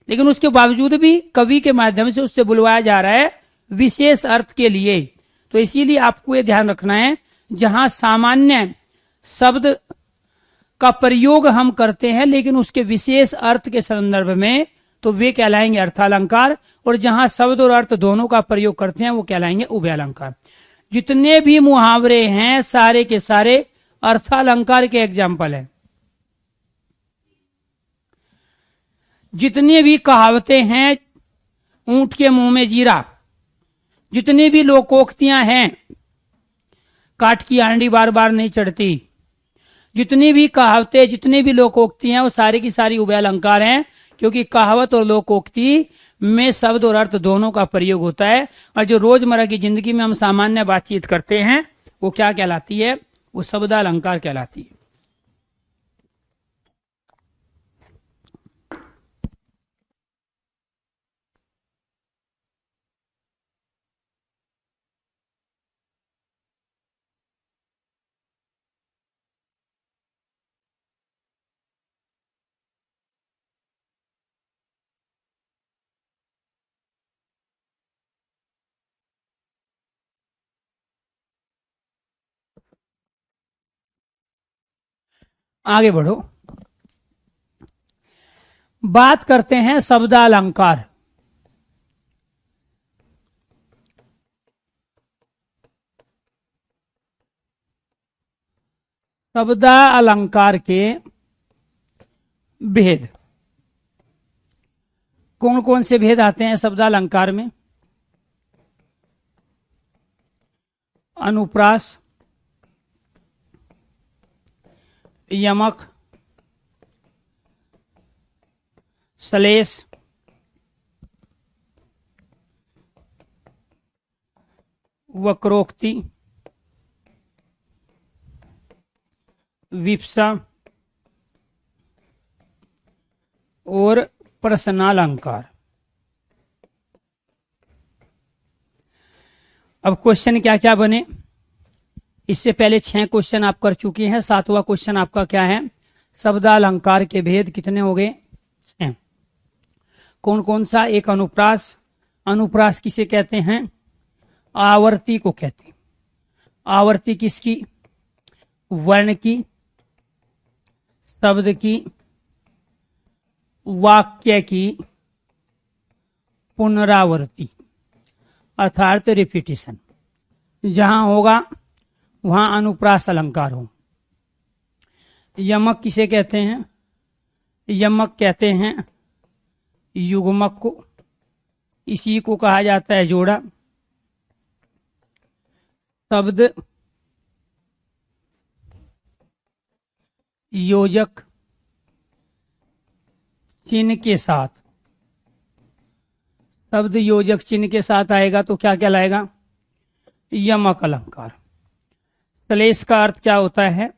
लेकिन उसके बावजूद भी कवि के माध्यम से उससे बुलवाया जा रहा है विशेष अर्थ के लिए। तो इसीलिए आपको ये ध्यान रखना है, जहां सामान्य शब्द का प्रयोग हम करते हैं लेकिन उसके विशेष अर्थ के संदर्भ में, तो वे कहलाएंगे अर्थालंकार। और जहां शब्द और अर्थ दोनों का प्रयोग करते हैं, वो कहलाएंगे उभय अलंकार। जितने भी मुहावरे हैं सारे के सारे अर्थालंकार के एग्जाम्पल हैं। जितनी भी कहावतें हैं, ऊंट के मुंह में जीरा, जितनी भी लोकोक्तियां हैं, काठ की आंडी बार बार नहीं चढ़ती, जितनी भी कहावतें, जितनी भी लोकोक्ति हैं, वो सारी की सारी उभय अलंकार हैं। क्योंकि कहावत और लोकोक्ति में शब्द और अर्थ दोनों का प्रयोग होता है। और जो रोजमर्रा की जिंदगी में हम सामान्य बातचीत करते हैं, वो क्या कहलाती है? वो शब्दालंकार कहलाती है। आगे बढ़ो, बात करते हैं शब्दालंकार। शब्दालंकार के भेद कौन कौन से भेद आते हैं शब्दालंकार में? अनुप्रास, यमक, श्लेष, वक्रोक्ति, विप्सा और प्रश्नालंकार। अब क्वेश्चन क्या क्या बने? इससे पहले 6 क्वेश्चन आप कर चुके हैं, 7वां क्वेश्चन आपका क्या है? शब्दालंकार के भेद कितने हो गए? 6। कौन कौन सा? एक अनुप्रास। अनुप्रास किसे कहते हैं? आवर्ती को कहते हैं। आवर्ती किसकी? वर्ण की, शब्द की, वाक्य की पुनरावृत्ति अर्थात रिपीटिशन। जहां होगा वहां अनुप्रास अलंकार हो। यमक किसे कहते हैं? यमक कहते हैं युग्मक को, इसी को कहा जाता है जोड़ा। शब्द योजक चिन्ह के साथ, शब्द योजक चिन्ह के साथ आएगा तो क्या कहलाएगा? यमक अलंकार। श्लेष का अर्थ क्या होता है?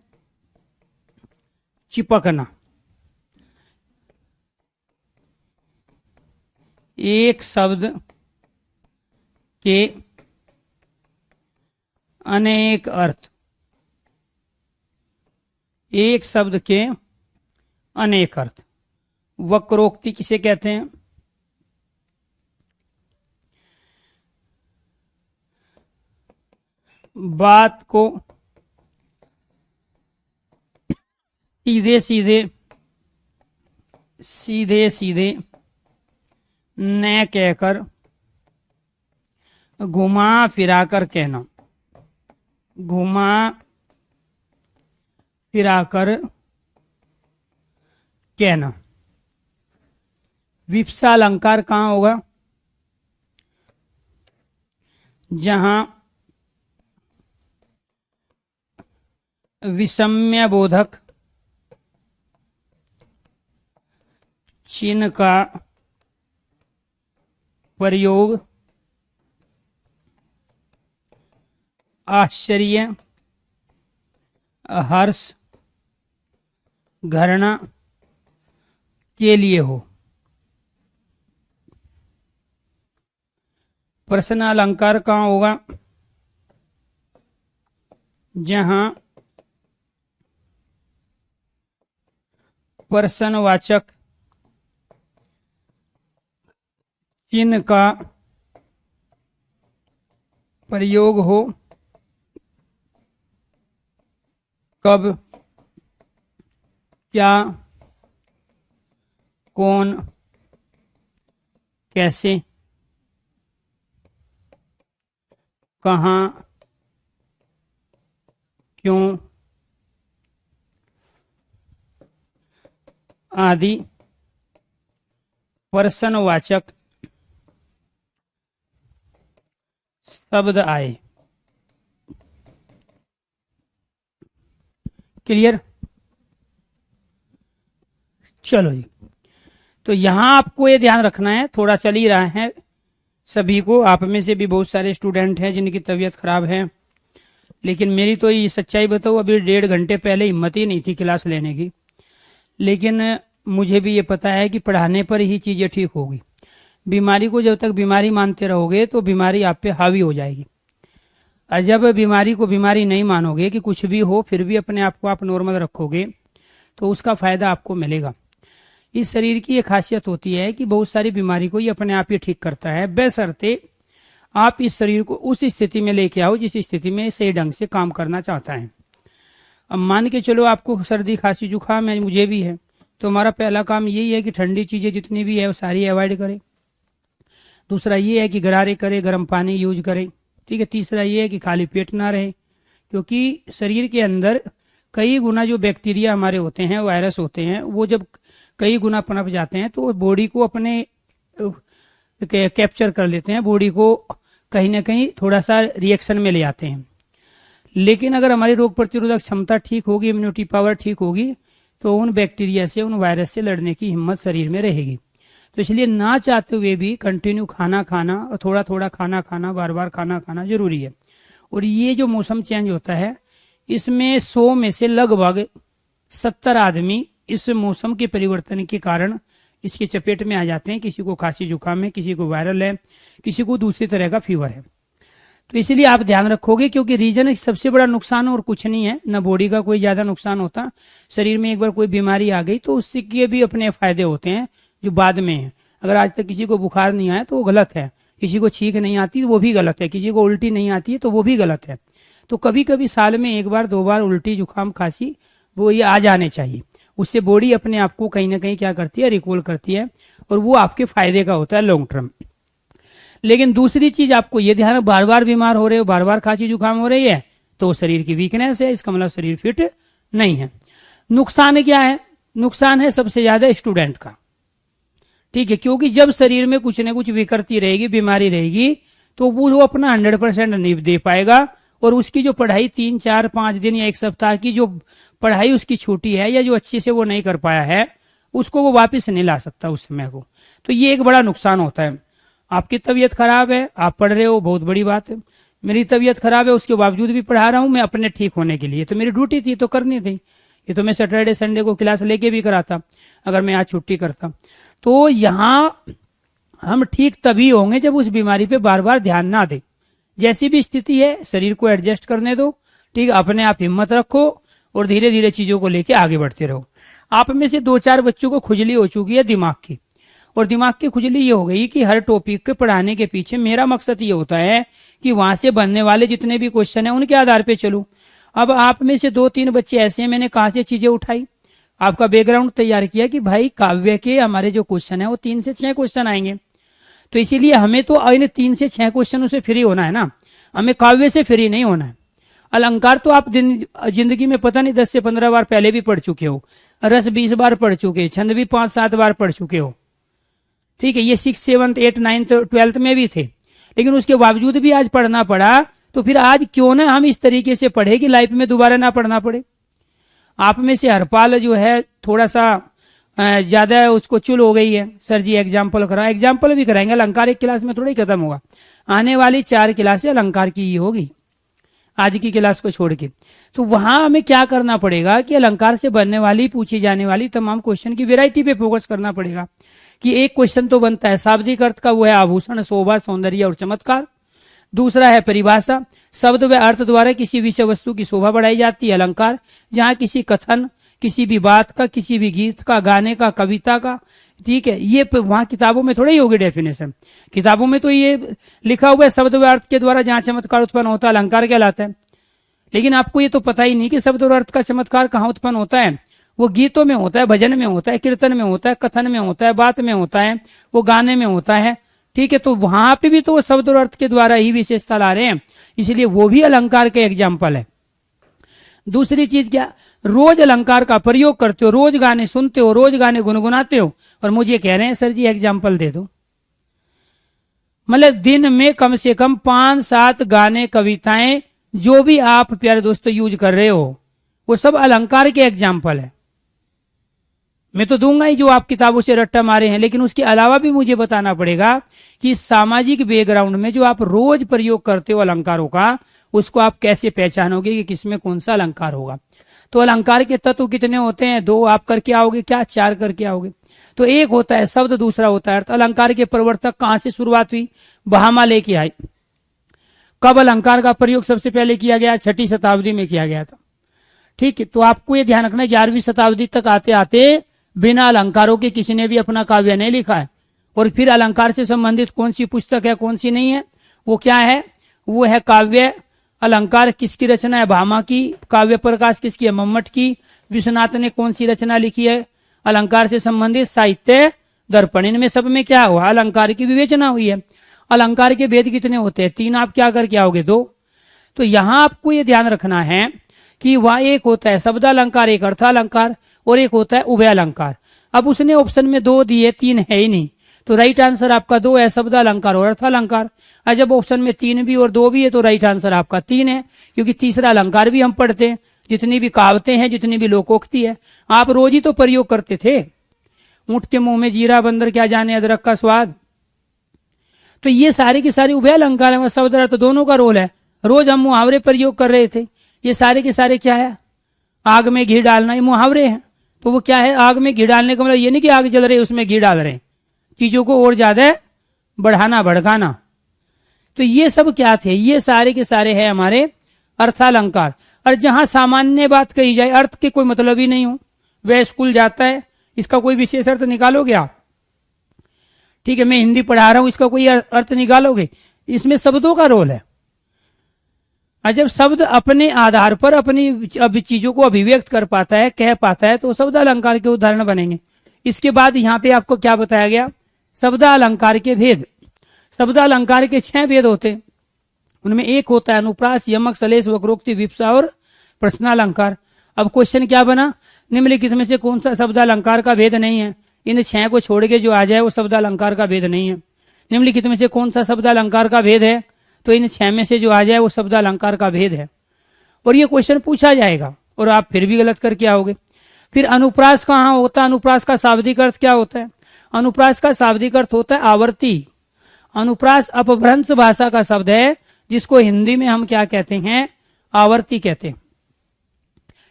चिपकना। एक शब्द के अनेक अर्थ, एक शब्द के अनेक अर्थ। वक्रोक्ति किसे कहते हैं? बात को सीधे सीधे न कहकर घुमा फिराकर कहना, घुमा फिराकर कहना। विप्सा अलंकार कहाँ होगा? जहां विषम्य बोधक चिन्ह का प्रयोग आश्चर्य, हर्ष, घृणा के लिए हो। प्रश्न अलंकार कहाँ होगा? जहां प्रश्नवाचक चिन्ह का प्रयोग हो। कब, क्या, कौन, कैसे, कहाँ, क्यों आदि प्रश्नवाचक शब्द आए। क्लियर? चलो जी, तो यहां आपको ये ध्यान रखना है, थोड़ा चल ही रहा है सभी को। आप में से भी बहुत सारे स्टूडेंट हैं जिनकी तबीयत खराब है, लेकिन मेरी तो ये सच्चाई बताऊं, अभी 1.5 घंटे पहले हिम्मत ही नहीं थी क्लास लेने की। लेकिन मुझे भी ये पता है कि पढ़ाने पर ही चीजें ठीक होगी। बीमारी को जब तक बीमारी मानते रहोगे तो बीमारी आप पे हावी हो जाएगी, और जब बीमारी को बीमारी नहीं मानोगे कि कुछ भी हो फिर भी अपने आप को आप नॉर्मल रखोगे तो उसका फायदा आपको मिलेगा। इस शरीर की एक खासियत होती है कि बहुत सारी बीमारी को ये अपने आप ही ठीक करता है, बशर्ते आप इस शरीर को उस स्थिति में लेके आओ जिस स्थिति में सही ढंग से काम करना चाहता है। अब मान के चलो आपको सर्दी खांसी जुकाम है, मुझे भी है, तो हमारा पहला काम यही है कि ठंडी चीजें जितनी भी है वो सारी अवॉइड करें। दूसरा ये है कि गरारे करे, गर्म पानी यूज करें, ठीक है। तीसरा ये है कि खाली पेट ना रहे, क्योंकि शरीर के अंदर कई गुना जो बैक्टीरिया हमारे होते हैं, वायरस होते हैं, वो जब कई गुना पनप जाते हैं तो बॉडी को अपने कैप्चर कर लेते हैं, बॉडी को कहीं ना कहीं थोड़ा सा रिएक्शन में ले आते हैं। लेकिन अगर हमारी रोग प्रतिरोधक क्षमता ठीक होगी, इम्यूनिटी पावर ठीक होगी, तो उन बैक्टीरिया से, उन वायरस से लड़ने की हिम्मत शरीर में रहेगी। तो इसलिए ना चाहते हुए भी कंटिन्यू खाना खाना और थोड़ा थोड़ा खाना खाना, बार बार खाना खाना जरूरी है। और ये जो मौसम चेंज होता है, इसमें 100 में से लगभग 70 आदमी इस मौसम के परिवर्तन के कारण इसकी चपेट में आ जाते हैं। किसी को खांसी जुकाम है, किसी को वायरल है, किसी को दूसरी तरह का फीवर है। तो इसलिए आप ध्यान रखोगे, क्योंकि रीजन सबसे बड़ा नुकसान और कुछ नहीं है, न बॉडी का कोई ज्यादा नुकसान होता। शरीर में एक बार कोई बीमारी आ गई तो उससे के भी अपने फायदे होते हैं जो बाद में है। अगर आज तक किसी को बुखार नहीं आया तो वो गलत है, किसी को छींक नहीं आती तो वो भी गलत है, किसी को उल्टी नहीं आती है तो वो भी गलत है। तो कभी कभी साल में 1 बार 2 बार उल्टी जुकाम खांसी वो ये आ जाने चाहिए। उससे बॉडी अपने आप को कहीं ना कहीं क्या करती है, रिकॉल करती है, और वो आपके फायदे का होता है लॉन्ग टर्म। लेकिन दूसरी चीज आपको ये ध्यान, बार बार बीमार हो रहे हो, बार बार खांसी जुकाम हो रही है, तो शरीर की वीकनेस है, इसका मतलब शरीर फिट नहीं है। नुकसान क्या है? नुकसान है सबसे ज्यादा स्टूडेंट का, ठीक है, क्योंकि जब शरीर में कुछ न कुछ विकृति रहेगी, बीमारी रहेगी, तो वो अपना 100% नहीं दे पाएगा, और उसकी जो पढ़ाई 3, 4, 5 दिन या 1 सप्ताह की जो पढ़ाई उसकी छूटी है, या जो अच्छे से वो नहीं कर पाया है, उसको वो वापस नहीं ला सकता उस समय को। तो ये एक बड़ा नुकसान होता है। आपकी तबीयत खराब है, आप पढ़ रहे हो, बहुत बड़ी बात है। मेरी तबीयत खराब है, उसके बावजूद भी पढ़ा रहा हूं मैं अपने ठीक होने के लिए, तो मेरी ड्यूटी थी, तो करनी थी। ये तो मैं सैटरडे संडे को क्लास लेके भी कराता अगर मैं आज छुट्टी करता। तो यहां हम ठीक तभी होंगे जब उस बीमारी पे बार बार ध्यान ना दें। जैसी भी स्थिति है, शरीर को एडजस्ट करने दो, ठीक, अपने आप हिम्मत रखो और धीरे धीरे चीजों को लेके आगे बढ़ते रहो। आप में से 2-4 बच्चों को खुजली हो चुकी है दिमाग की, और दिमाग की खुजली ये हो गई कि हर टॉपिक के पढ़ाने के पीछे मेरा मकसद ये होता है कि वहां से बनने वाले जितने भी क्वेश्चन है उनके आधार पे चलूं। अब आप में से 2-3 बच्चे ऐसे हैं, मैंने कहां से चीजें उठाई, आपका बैकग्राउंड तैयार किया कि भाई काव्य के हमारे जो क्वेश्चन है वो 3 से 6 क्वेश्चन आएंगे, तो इसीलिए हमें तो इन 3 से 6 क्वेश्चनों से फ्री होना है ना, हमें काव्य से फ्री नहीं होना है। अलंकार तो आप जिंदगी में पता नहीं 10 से 15 बार पहले भी पढ़ चुके हो, रस 20 बार पढ़ चुके, छंद भी 5-7 बार पढ़ चुके हो, ठीक है, ये 6, 7, 8, 9, 12th में भी थे, लेकिन उसके बावजूद भी आज पढ़ना पड़ा। तो फिर आज क्यों ना हम इस तरीके से पढ़े कि लाइफ में दोबारा ना पढ़ना पड़े। आप में से हरपाल जो है थोड़ा सा ज्यादा उसको चुल हो गई है, सर जी एग्जाम्पल करा, एग्जाम्पल भी कराएंगे, अलंकार एक क्लास में थोड़ा ही खत्म होगा, आने वाली 4 क्लासें अलंकार की ही होगी आज की क्लास को छोड़ के। तो वहां हमें क्या करना पड़ेगा कि अलंकार से बनने वाली, पूछी जाने वाली तमाम क्वेश्चन की वैरायटी पे फोकस करना पड़ेगा। कि एक क्वेश्चन तो बनता है शाब्दिक अर्थ का, वो है आभूषण, शोभा, सौंदर्य और चमत्कार। दूसरा है परिभाषा, शब्द व अर्थ द्वारा किसी विषय वस्तु की शोभा बढ़ाई जाती है। अलंकार, जहाँ किसी कथन, किसी भी बात का, किसी भी गीत का, गाने का, कविता का, ठीक है, ये वहां किताबों में थोड़ा ही होगी डेफिनेशन। किताबों में तो ये लिखा हुआ है शब्द व अर्थ के द्वारा जहां चमत्कार उत्पन्न होता है अलंकार कहलाता है। लेकिन आपको ये तो पता ही नहीं कि शब्द और अर्थ का चमत्कार कहाँ उत्पन्न होता है। वो गीतों में होता है, भजन में होता है, कीर्तन में होता है, कथन में होता है, बात में होता है, वो गाने में होता है, ठीक है। तो वहां पे भी तो वो शब्द और अर्थ के द्वारा ही विशेषता ला रहे हैं, इसलिए वो भी अलंकार के एग्जाम्पल है। दूसरी चीज क्या, रोज अलंकार का प्रयोग करते हो, रोज गाने सुनते हो, रोज गाने गुनगुनाते हो, और मुझे कह रहे हैं सर जी एग्जाम्पल दे दो। मतलब दिन में कम से कम 5-7 गाने, कविताएं, जो भी आप प्यारे दोस्तों यूज कर रहे हो, वो सब अलंकार के एग्जाम्पल है। मैं तो दूंगा ही जो आप किताबों से रट्टा मारे हैं, लेकिन उसके अलावा भी मुझे बताना पड़ेगा कि सामाजिक बैकग्राउंड में जो आप रोज प्रयोग करते हो अलंकारों का, उसको आप कैसे पहचानोगे कि किसमें कौन सा अलंकार होगा। तो अलंकार के तत्व कितने होते हैं? 2 आप करके आओगे क्या? 4 करके आओगे। तो एक होता है शब्द, दूसरा होता है अर्थ। अलंकार के प्रवर्तक कहां से शुरुआत हुई? बहामा लेके आए। कब अलंकार का प्रयोग सबसे पहले किया गया? 6वीं शताब्दी में किया गया था, ठीक है। तो आपको ये ध्यान रखना 11वीं शताब्दी तक आते आते बिना अलंकारों के किसी ने भी अपना काव्य नहीं लिखा है। और फिर अलंकार से संबंधित कौन सी पुस्तक है, कौन सी नहीं है, वो क्या है? वो है काव्य अलंकार। किसकी रचना है? भामा की। काव्य प्रकाश किसकी है? मम्मट की। विश्वनाथ ने कौन सी रचना लिखी है अलंकार से संबंधित? साहित्य दर्पण। इनमें सब में क्या हुआ? अलंकार की विवेचना हुई है। अलंकार के भेद कितने होते हैं? 3 आप क्या करके आओगे? 2। तो यहां आपको ये ध्यान रखना है कि वह एक होता है शब्द अलंकार, एक अर्थालंकार, और एक होता है उभय अलंकार। अब उसने ऑप्शन में 2 दिए, 3 है ही नहीं, तो राइट आंसर आपका 2 है, शब्द अलंकार और अर्थालंकार। और जब ऑप्शन में 3 भी और 2 भी है तो राइट आंसर आपका 3 है, क्योंकि तीसरा अलंकार भी हम पढ़ते हैं। जितनी भी कहावतें हैं, जितनी भी लोकोक्ति है, आप रोज ही तो प्रयोग करते थे। ऊंट के मुंह में जीरा, बंदर क्या जाने अदरक का स्वाद। तो ये सारे के सारे उभय अलंकार है, शब्द अर्थ दोनों का रोल है। रोज हम मुहावरे प्रयोग कर रहे थे। ये सारे के सारे क्या है? आग में घी डालना, ये मुहावरे हैं। तो वो क्या है? आग में घी डालने का मतलब ये नहीं कि आग जल रही है उसमें घी डाल रहे हैं, चीजों को और ज्यादा बढ़ाना, भड़काना। तो ये सब क्या थे? ये सारे के सारे हैं हमारे अर्थालंकार। और जहां सामान्य बात कही जाए, अर्थ के कोई मतलब ही नहीं हो, वह स्कूल जाता है, इसका कोई विशेष अर्थ निकालोगे आप? ठीक है, मैं हिंदी पढ़ा रहा हूं, इसका कोई अर्थ निकालोगे? इसमें शब्दों का रोल है। और जब शब्द अपने आधार पर अपनी चीजों को अभिव्यक्त कर पाता है, कह पाता है, तो शब्द अलंकार के उदाहरण बनेंगे। इसके बाद यहाँ पे आपको क्या बताया गया? शब्द अलंकार के भेद। शब्द अलंकार के 6 भेद होते हैं। उनमें एक होता है अनुप्रास, यमक, सलेश, वक्रोक्ति, विप्सा और प्रश्नालंकार। अब क्वेश्चन क्या बना, निम्नलिखित में से कौन सा शब्द अलंकार का भेद नहीं है? इन 6 को छोड़ के जो आ जाए वो शब्द अलंकार का भेद नहीं है। निम्नलिखित में से कौन सा शब्द अलंकार का भेद है? तो इन 6 में से जो आ जाए वो शब्द अलंकार का भेद है। और ये क्वेश्चन पूछा जाएगा और आप फिर भी गलत करके आओगे। फिर अनुप्रास कहाँ होता है? अनुप्रास का शाब्दिक अर्थ क्या होता है? अनुप्रास का शाब्दिक अर्थ होता है आवर्ती। अनुप्रास अपभ्रंश भाषा का शब्द है जिसको हिंदी में हम क्या कहते हैं? आवर्ती कहते हैं।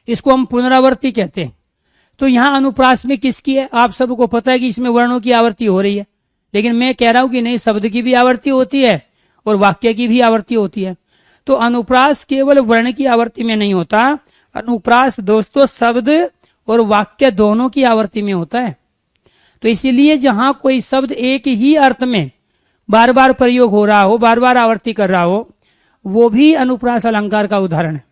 इसको हम पुनरावर्ती कहते हैं। तो यहाँ अनुप्रास में किसकी है? आप सबको पता है कि इसमें वर्णों की आवर्ती हो रही है, लेकिन मैं कह रहा हूं कि नहीं, शब्द की भी आवर्ती होती है और वाक्य की भी आवर्ती होती है। तो अनुप्रास केवल वर्ण की आवर्ती में नहीं होता, अनुप्रास दोस्तों शब्द और वाक्य दोनों की आवर्ती में होता है। तो इसीलिए जहां कोई शब्द एक ही अर्थ में बार बार प्रयोग हो रहा हो, बार बार आवर्ती कर रहा हो, वो भी अनुप्रास अलंकार का उदाहरण है।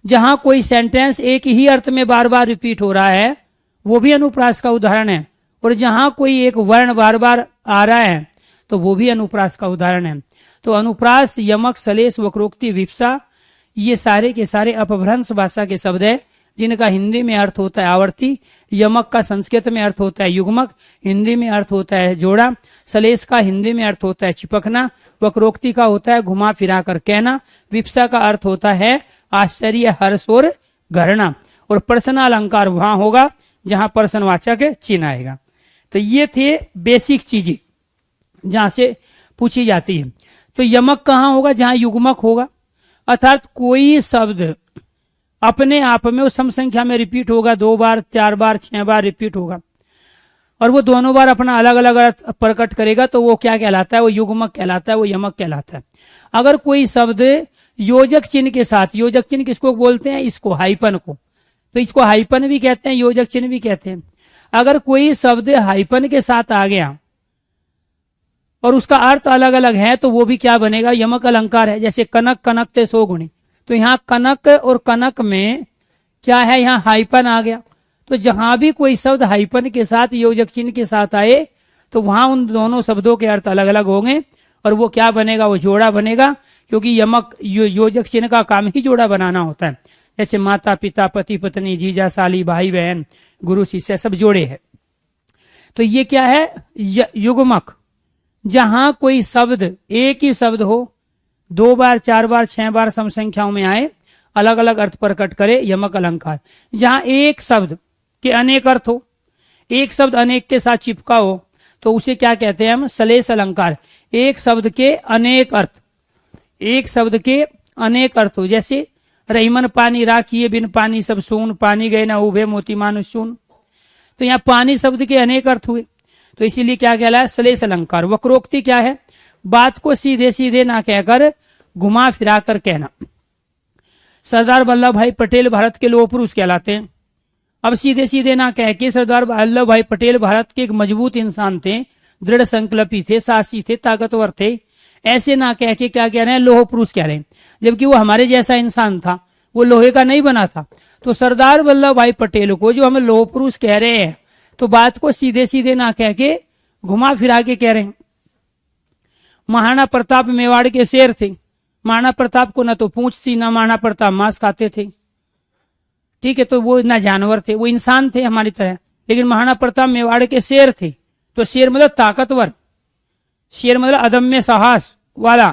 जहां कोई सेंटेंस एक ही अर्थ में बार बार रिपीट हो रहा है, वो भी अनुप्रास का उदाहरण है। और जहां कोई एक वर्ण बार बार आ रहा है तो वो भी अनुप्रास का उदाहरण है। तो अनुप्रास, यमक, सलेश, वक्रोक्ति, विप्सा ये सारे के सारे अपभ्रंश भाषा के शब्द है जिनका हिंदी में अर्थ होता है आवर्ती। यमक का संस्कृत में अर्थ होता है युग्मक, हिंदी में अर्थ होता है जोड़ा। सलेश का हिंदी में अर्थ होता है चिपकना। वक्रोक्ति का होता है घुमा फिरा कर कहना। विप्सा का अर्थ होता है आश्चर्य, हर्ष और घृणा। और प्रश्नालंकार वहां होगा जहां प्रश्नवाचक चिन्ह आएगा। तो ये थे बेसिक चीजें जहां से पूछी जाती है। तो यमक कहाँ होगा? जहां युग्मक होगा, अर्थात कोई शब्द अपने आप में उस सम संख्या में रिपीट होगा, 2 बार, 4 बार, 6 बार रिपीट होगा और वो दोनों बार अपना अलग अलग अर्थ प्रकट करेगा, तो वो क्या कहलाता है? वो युग्मक कहलाता है, वो यमक कहलाता है। अगर कोई शब्द योजक चिन्ह के साथ, योजक चिन्ह किसको बोलते हैं? इसको, हाइपन को। तो इसको हाइपन भी कहते हैं, योजक चिन्ह भी कहते हैं। अगर कोई शब्द हाइपन के साथ आ गया और उसका अर्थ अलग अलग है तो वो भी क्या बनेगा? यमक अलंकार है। जैसे कनक, कनक ते 100 गुणी। तो यहाँ कनक और कनक में क्या है? यहाँ हाइपन आ गया। तो जहां भी कोई शब्द हाइपन के साथ, योजक चिन्ह के साथ आए तो वहां उन दोनों शब्दों के अर्थ अलग अलग होंगे और वो क्या बनेगा? वो जोड़ा बनेगा, क्योंकि यमक योजक चिन्ह का काम ही जोड़ा बनाना होता है। जैसे माता पिता, पति पत्नी, जीजा साली, भाई बहन, गुरु शिष्य, सब जोड़े हैं। तो ये क्या है? युग्मक। जहां कोई शब्द, एक ही शब्द हो, 2 बार, 4 बार, 6 बार सम संख्याओं में आए, अलग अलग अर्थ प्रकट करे, यमक अलंकार। जहां एक शब्द के अनेक अर्थ हो, एक शब्द अनेक के साथ चिपका हो, तो उसे क्या कहते हैं हम? सलेश अलंकार। एक शब्द के अनेक अर्थ, एक शब्द के अनेक अर्थ हो। जैसे रहीमन पानी राखिए, बिन पानी सब सून, पानी गए ना उभे मोती मानुष सून। तो यहाँ पानी शब्द के अनेक अर्थ हुए, तो इसीलिए क्या कहलाया? सलेश अलंकार। वक्रोक्ति क्या है? बात को सीधे सीधे ना कहकर घुमा फिरा कर कहना। सरदार वल्लभ भाई पटेल भारत के लौह पुरुष कहलाते हैं। अब सीधे सीधे ना कह के सरदार वल्लभ भाई पटेल भारत के एक मजबूत इंसान थे, दृढ़ संकल्पी थे, साहसी थे, ताकतवर थे, ऐसे ना कह के क्या कह रहे हैं? लोह पुरुष कह रहे हैं, जबकि वो हमारे जैसा इंसान था, वो लोहे का नहीं बना था। तो सरदार वल्लभ भाई पटेल को जो हम लोह पुरुष कह रहे हैं, तो बात को सीधे सीधे ना कह के घुमा फिरा के कह रहे हैं। महाराणा प्रताप मेवाड़ के शेर थे। महाराणा प्रताप को न तो पूंछ थी, न महाराणा प्रताप मांस खाते थे, ठीक है, तो वो न जानवर थे, वो इंसान थे हमारी तरह। लेकिन महाराणा प्रताप मेवाड़ के शेर थे। तो शेर मतलब ताकतवर, शेर मतलब अदम्य साहस वाला।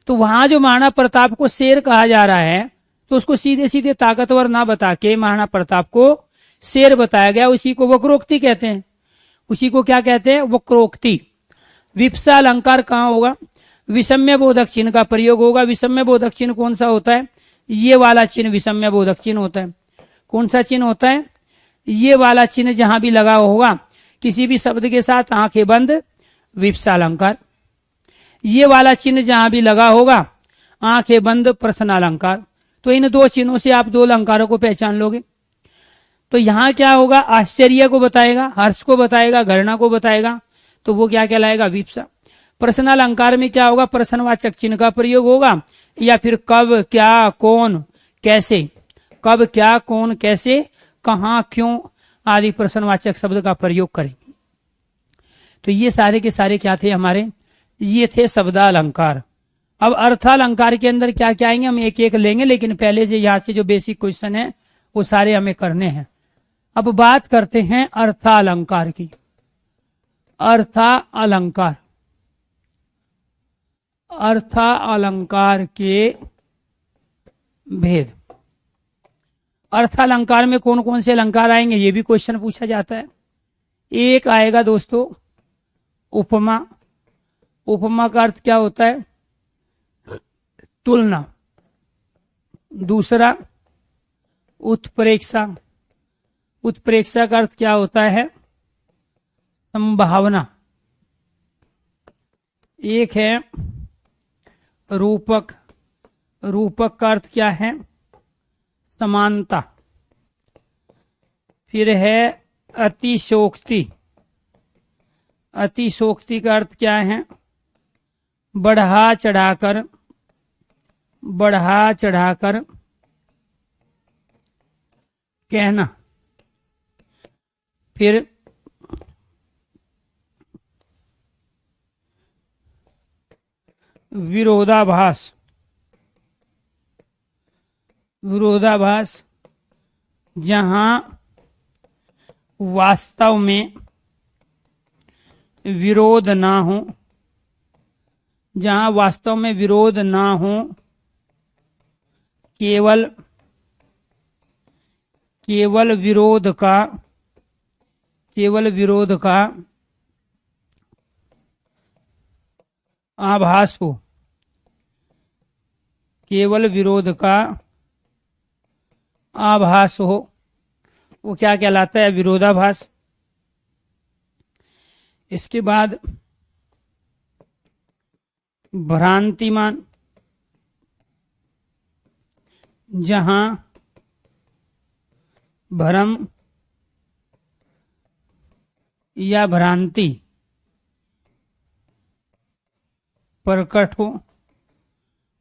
तो वहां जो महाराणा प्रताप को शेर कहा जा रहा है, तो उसको सीधे सीधे ताकतवर ना बता के महाराणा प्रताप को शेर बताया गया। उसी को वक्रोक्ति कहते हैं। उसी को क्या कहते हैं? वक्रोक्ति। विप्सा अलंकार कहाँ होगा? विषम्य बोधक चिन्ह का प्रयोग होगा। विषम्य बोधक चिन्ह कौन सा होता है? ये वाला चिन्ह विषम्य बोधक चिन्ह होता है। कौन सा चिन्ह होता है? ये वाला चिन्ह जहां भी लगा होगा किसी भी शब्द के साथ, आंखें बंद, विप्सा अलंकार। ये वाला चिन्ह जहां भी लगा होगा, आंखें बंद, प्रश्नालंकार। तो इन 2 चिन्हों से आप 2 अलंकारों को पहचान लोगे। तो यहां क्या होगा? आश्चर्य को बताएगा, हर्ष को बताएगा, घृणा को बताएगा, तो वो क्या कहलाएगा? विप्सा। प्रश्नालंकार में क्या होगा? प्रश्नवाचक चिन्ह का प्रयोग होगा, या फिर कब, क्या, कौन, कैसे। कब, क्या, कौन, कैसे, कहां, क्यों आदि प्रश्नवाचक शब्द का प्रयोग करेंगे। तो ये सारे के सारे क्या थे? हमारे ये थे शब्दालंकार। अब अर्थालंकार के अंदर क्या क्या आएंगे हम एक एक लेंगे, लेकिन पहले से यहाँ से जो बेसिक क्वेश्चन है वो सारे हमें करने हैं। अब बात करते हैं अर्थालंकार की। अर्थालंकार, अर्थालंकार के भेद। अर्थालंकार में कौन कौन से अलंकार आएंगे ये भी क्वेश्चन पूछा जाता है। एक आएगा दोस्तों उपमा। उपमा का अर्थ क्या होता है? तुलना। दूसरा उत्प्रेक्षा। उत्प्रेक्षा का अर्थ क्या होता है? संभावना। एक है रूपक। रूपक का अर्थ क्या है? समानता। फिर है अतिशोक्ति। अतिशोक्ति का अर्थ क्या है? बढ़ा चढ़ाकर, बढ़ा चढ़ाकर कहना। फिर विरोधाभास। विरोधाभास जहां वास्तव में विरोध ना हो, जहां वास्तव में विरोध ना हो, केवल केवल विरोध का, केवल विरोध का आभास हो, केवल विरोध का आभास हो, वो क्या कहलाता है? विरोधाभास। इसके बाद भ्रांतिमान, जहां भ्रम या भ्रांति प्रकट हो,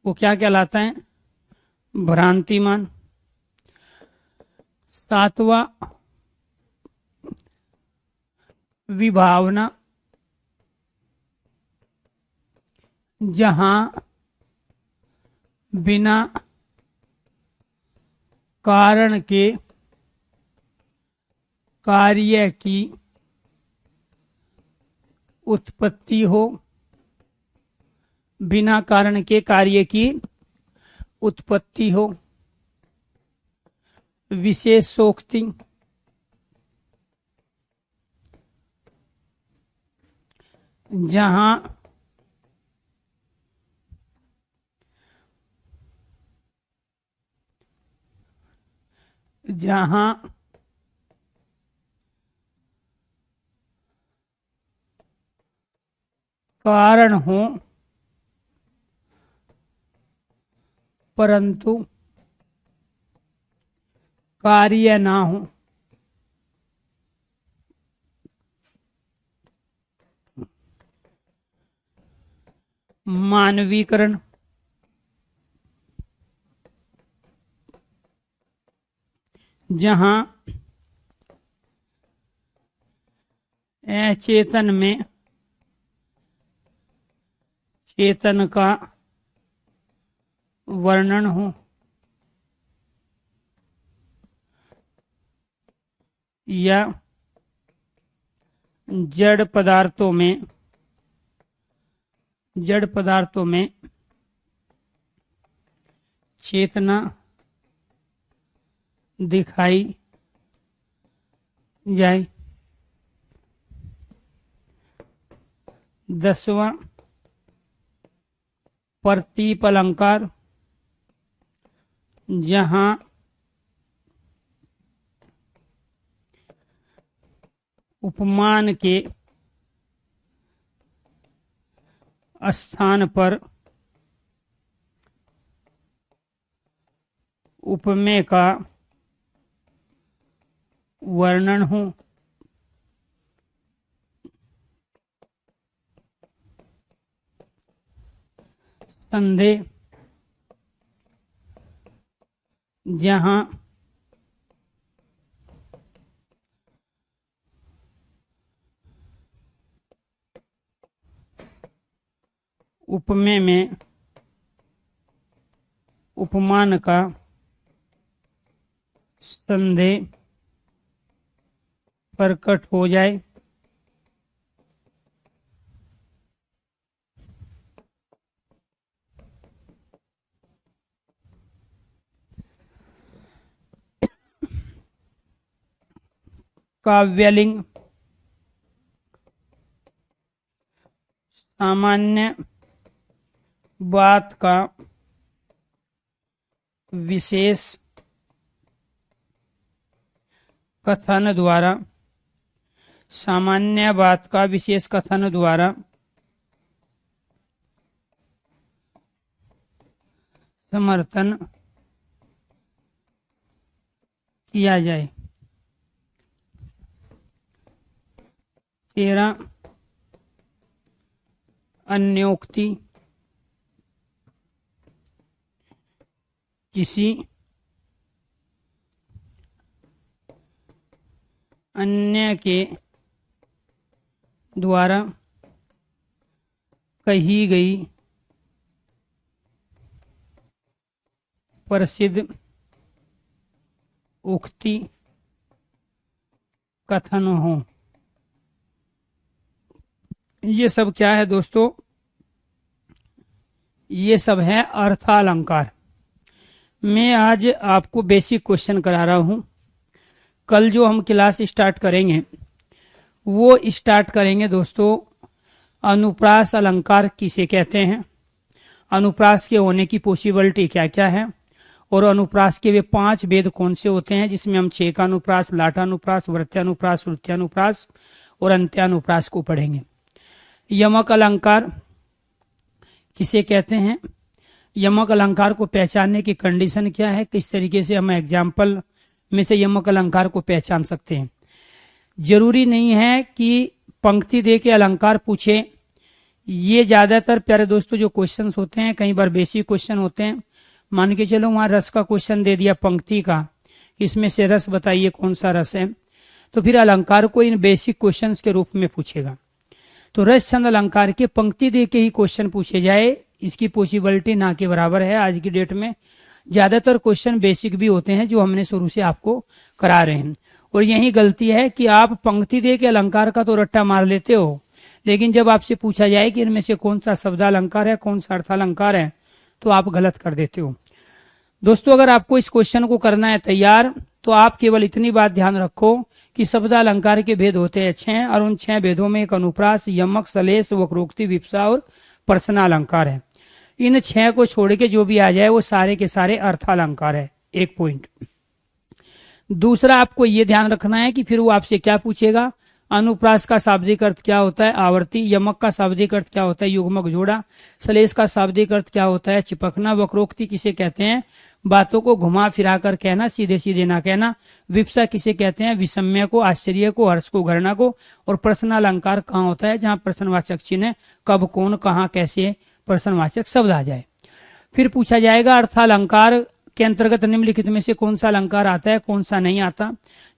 वो क्या कहलाता है? भ्रांतिमान। सातवां विभावना, जहां बिना कारण के कार्य की उत्पत्ति हो, बिना कारण के कार्य की उत्पत्ति हो। विशेषोक्ति, जहां जहां कारण हो परंतु कार्य ना हो। मानवीकरण, जहां अचेतन में चेतन का वर्णन हो, या जड़ पदार्थों में, जड़ पदार्थों में चेतना दिखाई जाए। 10वां प्रतीप अलंकार, जहां उपमान के स्थान पर उपमेय का वर्णन हो। संदेह, जहां उपमेय में उपमान का संदेह प्रकट हो जाए। काव्यलिंग सामान्य बात का विशेष कथन द्वारा, सामान्य बात का विशेष कथन द्वारा समर्थन किया जाए। 13 अन्योक्ति किसी अन्य के द्वारा कही गई प्रसिद्ध उक्ति कथन हो। ये सब क्या है दोस्तों? ये सब है अर्थालंकार। मैं आज आपको बेसिक क्वेश्चन करा रहा हूं। कल जो हम क्लास स्टार्ट करेंगे वो स्टार्ट करेंगे दोस्तों अनुप्रास अलंकार किसे कहते हैं, अनुप्रास के होने की पॉसिबिलिटी क्या क्या है, और अनुप्रास के वे 5 भेद कौन से होते हैं, जिसमें हम छेकानुप्रास, लाटानुप्रास, वृत्यानुप्रास, श्रुत्यानुप्रास और अंत्यानुप्रास को पढ़ेंगे। यमक अलंकार किसे कहते हैं, यमक अलंकार को पहचानने की कंडीशन क्या है, किस तरीके से हम एग्जाम्पल में से यमक अलंकार को पहचान सकते हैं। जरूरी नहीं है कि पंक्ति दे के अलंकार पूछे। ये ज्यादातर प्यारे दोस्तों जो क्वेश्चंस होते हैं कई बार बेसिक क्वेश्चन होते हैं। मान के चलो वहां रस का क्वेश्चन दे दिया पंक्ति का, इसमें से रस बताइए कौन सा रस है, तो फिर अलंकार को इन बेसिक क्वेश्चंस के रूप में पूछेगा। तो रस छंद अलंकार के पंक्ति दे के ही क्वेश्चन पूछे जाए, इसकी पॉसिबिलिटी ना के बराबर है। आज की डेट में ज्यादातर क्वेश्चन बेसिक भी होते हैं जो हमने शुरू से आपको करा रहे हैं, और यही गलती है कि आप पंक्ति दे के अलंकार का तो रट्टा मार लेते हो, लेकिन जब आपसे पूछा जाए कि इनमें से कौन सा शब्दालंकार है, कौन सा अर्थालंकार है, तो आप गलत कर देते हो। दोस्तों अगर आपको इस क्वेश्चन को करना है तैयार, तो आप केवल इतनी बात ध्यान रखो कि शब्दालंकार के भेद होते हैं 6, और उन 6 भेदों में एक अनुप्रास, यमक, सलेश, वक्रोक्ति, विप्सा और प्रश्नालंकार है। इन 6 को छोड़ के जो भी आ जाए वो सारे के सारे अर्थालंकार है। एक पॉइंट। दूसरा आपको ये ध्यान रखना है कि फिर वो आपसे क्या पूछेगा, अनुप्रास का शाब्दिक अर्थ क्या होता है, आवर्ती, यमक का शाब्दिक अर्थ क्या होता है, युग्मक जोड़ा, सलेश का शाब्दिक अर्थ क्या होता है, चिपकना, वक्रोक्ति किसे कहते हैं, बातों को घुमा फिरा कर कहना, सीधे सीधे ना कहना, विप्सा किसे कहते हैं, विषम्य को, आश्चर्य को, हर्ष को, घृणा को, और प्रश्नालंकार कहाँ होता है, जहाँ प्रश्नवाचक चिन्ह कब, कौन, कहाँ, कैसे प्रश्नवाचक शब्द आ जाए। फिर पूछा जाएगा अर्थालंकार के अंतर्गत निम्नलिखित में से कौन सा अलंकार आता है, कौन सा नहीं आता।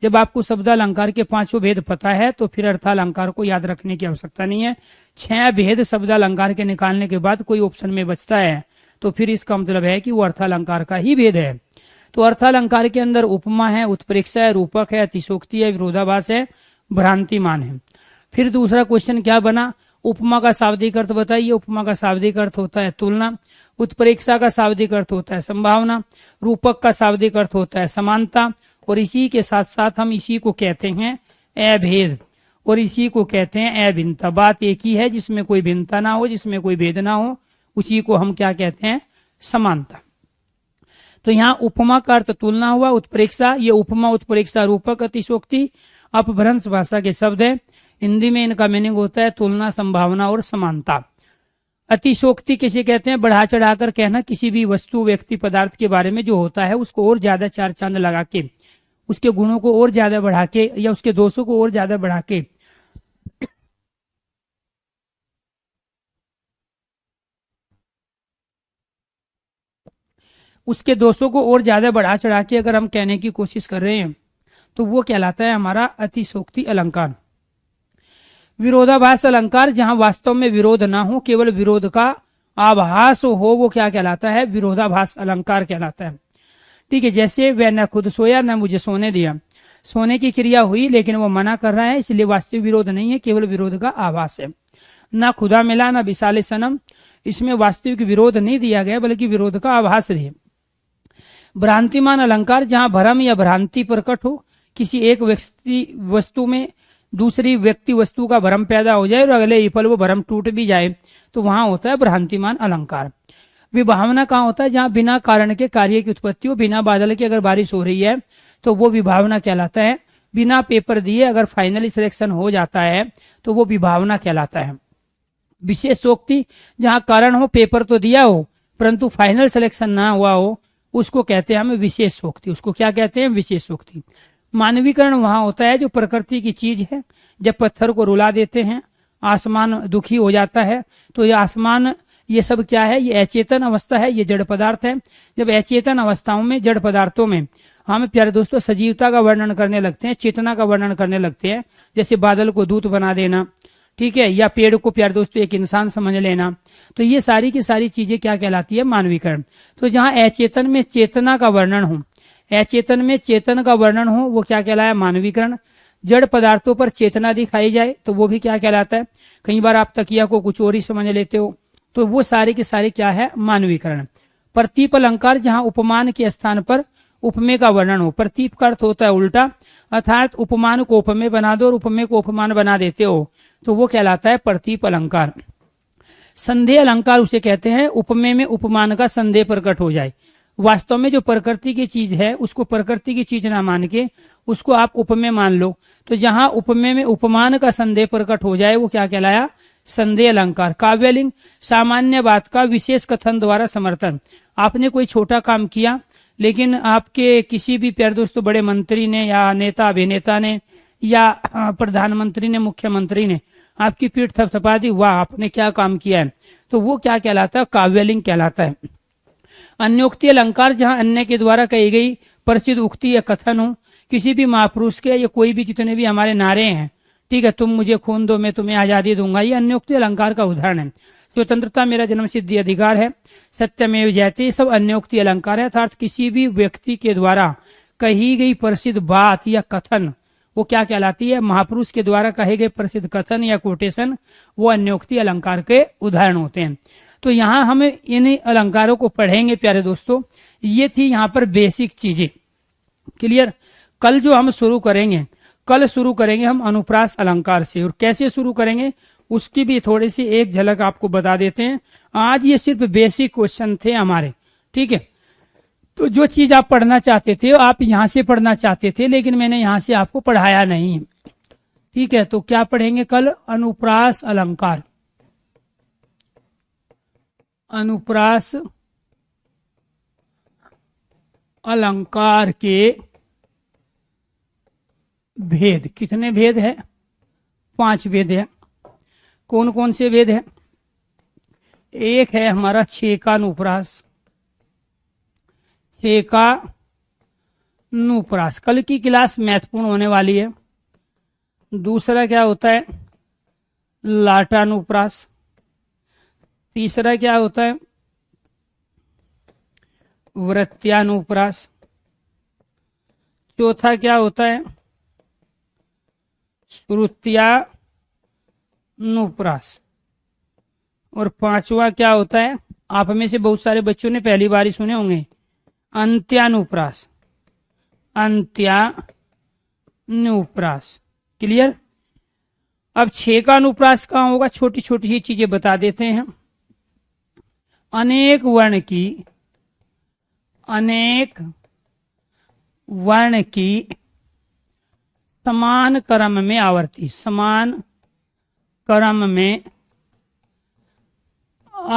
जब आपको शब्दालंकार के 5 भेद पता है तो फिर अर्थालंकार को याद रखने की आवश्यकता नहीं है। 6 भेद शब्दालंकार के निकालने के बाद कोई ऑप्शन में बचता है तो फिर इसका मतलब है कि वो अर्थालंकार का ही भेद है। तो अर्थालंकार के अंदर उपमा है, उत्प्रेक्षा है, रूपक है, अतिशोक्ति है, विरोधाभास है, भ्रांतिमान है। फिर दूसरा क्वेश्चन क्या बना, उपमा का शाब्दिक अर्थ बताइए। उपमा का शाब्दिक अर्थ होता है तुलना, उत्प्रेक्षा का शाब्दिक अर्थ होता है संभावना, रूपक का शाब्दिक अर्थ होता है समानता, और इसी के साथ साथ हम इसी को कहते हैं अभेद, और इसी को कहते हैं अभिन्नता। बात एक ही है, जिसमें कोई भिन्नता ना हो, जिसमें कोई भेद ना हो, उसी को हम क्या कहते हैं, समानता। तो यहाँ उपमा का अर्थ तुलना हुआ, उत्प्रेक्षा, ये उपमा, उत्प्रेक्षा, रूपक, अतिशोक्ति अपभ्रंश भाषा के शब्द है। हिंदी में इनका मीनिंग होता है तुलना, संभावना और समानता। अतिशोक्ति किसे कहते हैं, बढ़ा चढ़ाकर कहना, किसी भी वस्तु, व्यक्ति, पदार्थ के बारे में जो होता है उसको और ज्यादा 4 चांद लगा के, उसके गुणों को और ज्यादा बढ़ा के, या उसके दोषों को और ज्यादा बढ़ा के उसके दोषों को और ज्यादा बढ़ा चढ़ा के अगर हम कहने की कोशिश कर रहे हैं तो वो कहलाता है हमारा अतिशोक्ति अलंकार। विरोधाभास अलंकार, जहां वास्तव में विरोध ना हो, केवल विरोध का आभास हो वो क्या कहलाता है, विरोधाभास अलंकार कहलाता है। ठीक है, जैसे वह न खुद सोया न मुझे सोने दिया, सोने की क्रिया हुई लेकिन वो मना कर रहा है, इसलिए वास्तविक विरोध नहीं है, केवल विरोध का आभास है। ना खुदा मिला ना विशाले सनम, इसमें वास्तविक विरोध नहीं दिया गया बल्कि विरोध का आभास दिया। भ्रांतिमान अलंकार, जहां भ्रम या भ्रांति प्रकट हो, किसी एक व्यक्ति वस्तु में दूसरी व्यक्ति वस्तु का भ्रम पैदा हो जाए और अगले ही पल वो भ्रम टूट भी जाए, तो वहां होता है भ्रांतिमान अलंकार। विभावना कहाँ होता है, जहां बिना कारण के कार्य की उत्पत्ति हो, बिना बादल की अगर बारिश हो रही है तो वो विभावना कहलाता है। बिना पेपर दिए अगर फाइनली सिलेक्शन हो जाता है तो वो विभावना कहलाता है। विशेषोक्ति, जहां कारण हो, पेपर तो दिया हो परंतु फाइनल सिलेक्शन ना हुआ हो, उसको कहते हैं हम विशेषोक्ति। उसको क्या कहते हैं, विशेषोक्ति। मानवीकरण वहां होता है जो प्रकृति की चीज है। जब पत्थर को रुला देते हैं, आसमान दुखी हो जाता है, तो ये आसमान, ये सब क्या है, ये अचेतन अवस्था है, ये जड़ पदार्थ है। जब अचेतन अवस्थाओं में, जड़ पदार्थों में हम प्यारे दोस्तों सजीवता का वर्णन करने लगते हैं, चेतना का वर्णन करने लगते हैं, जैसे बादल को दूत बना देना, ठीक है, या पेड़ को प्यारे दोस्तों एक इंसान समझ लेना, तो ये सारी की सारी चीजें क्या कहलाती है, मानवीकरण। तो जहां अचेतन में चेतना का वर्णन हो, अचेतन में चेतन का वर्णन हो, वो क्या कहलाया, मानवीकरण। जड़ पदार्थों पर चेतना दिखाई जाए तो वो भी क्या कहलाता है। कई बार आप तकिया को कुछ और ही समझ लेते हो, तो वो सारे के सारे क्या है, मानवीकरण। प्रतीप अलंकार, जहां उपमान के स्थान पर उपमेय का वर्णन हो। प्रतीप का अर्थ होता है उल्टा, अर्थात उपमान को उपमेय बना दो और उपमेय को उपमान बना देते हो, तो वो कहलाता है प्रतीप अलंकार। संदेह अलंकार उसे कहते हैं, उपमेय में उपमान का संदेह प्रकट हो जाए। वास्तव में जो प्रकृति की चीज है उसको प्रकृति की चीज ना मान के उसको आप उपमेय मान लो, तो जहां उपमेय में उपमान का संदेह प्रकट हो जाए वो क्या कहलाया, संदेह अलंकार। काव्यलिंग, सामान्य बात का विशेष कथन द्वारा समर्थन। आपने कोई छोटा काम किया लेकिन आपके किसी भी प्यारे दोस्तों बड़े मंत्री ने या नेता अभिनेता ने या प्रधानमंत्री ने, मुख्यमंत्री ने आपकी पीठ थपथपा दी, वाह आपने क्या काम किया है, तो वो क्या कहलाता है, काव्यलिंग कहलाता है। अन्योक्ति अलंकार, जहां अन्य के द्वारा कही गई प्रसिद्ध उक्ति या कथन हो, किसी भी महापुरुष के या कोई भी जितने भी हमारे नारे हैं, ठीक है, तुम मुझे खून दो मैं तुम्हें आजादी दूंगा, ये अन्योक्ति अलंकार का उदाहरण है। स्वतंत्रता मेरा जन्म सिद्ध अधिकार है, सत्यमेव जयते, सब अन्योक्ति अलंकार है। अर्थात किसी भी व्यक्ति के द्वारा कही गई प्रसिद्ध बात या कथन वो क्या कहलाती है, महापुरुष के द्वारा कहे गए प्रसिद्ध कथन या कोटेशन, वो अन्योक्ति अलंकार के उदाहरण होते हैं। तो यहाँ हम इन अलंकारों को पढ़ेंगे प्यारे दोस्तों। ये थी यहाँ पर बेसिक चीजें, क्लियर। कल जो हम शुरू करेंगे, कल शुरू करेंगे हम अनुप्रास अलंकार से, और कैसे शुरू करेंगे उसकी भी थोड़ी सी एक झलक आपको बता देते हैं। आज ये सिर्फ बेसिक क्वेश्चन थे हमारे, ठीक है। तो जो चीज आप पढ़ना चाहते थे आप यहां से पढ़ना चाहते थे, लेकिन मैंने यहां से आपको पढ़ाया नहीं, ठीक है। तो क्या पढ़ेंगे कल, अनुप्रास अलंकार। अनुप्रास अलंकार के भेद, कितने भेद है, 5 भेद है। कौन कौन से भेद है, एक है हमारा छेकानुप्रास, छेकानुप्रास, कल की क्लास महत्वपूर्ण होने वाली है। दूसरा क्या होता है, लाटानुप्रास। तीसरा क्या होता है, वृत्त्यानुप्रास। चौथा क्या होता है, श्रुत्यानुप्रास। और 5वां क्या होता है, आप में से बहुत सारे बच्चों ने पहली बार ही सुने होंगे, अंत्यानुप्रास। अंत्यानुप्रास, क्लियर। अब छेकानुप्रास कहाँ होगा, छोटी छोटी सी चीजें बता देते हैं। अनेक वर्ण की समान क्रम में आवर्ती, समान क्रम में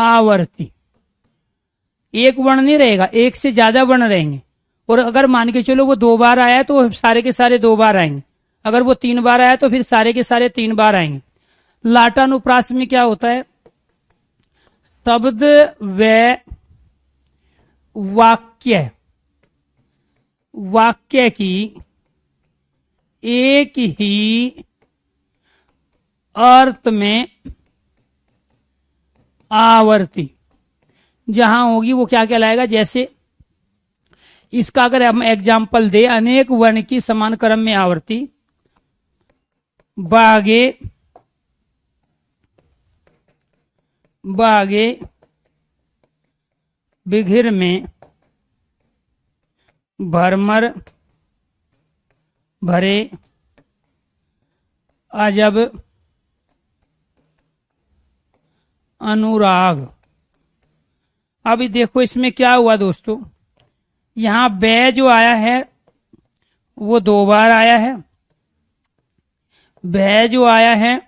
आवर्ती, एक वर्ण नहीं रहेगा, एक से ज्यादा वर्ण रहेंगे। और अगर मान के चलो वो 2 बार आया तो सारे के सारे 2 बार आएंगे, अगर वो 3 बार आया तो फिर सारे के सारे 3 बार आएंगे। लाटानुप्रास में क्या होता है, शब्द व वाक्य की एक ही अर्थ में आवर्ती, जहां होगी वो क्या कहलाएगा। जैसे इसका अगर हम एग्जाम्पल दे, अनेक वर्ण की समान क्रम में आवर्ती बागे बागे बिघिर में भरमर भरे अजब अनुराग। अभी देखो इसमें क्या हुआ दोस्तों, यहां बे जो आया है वो 2 बार आया है, भय जो आया है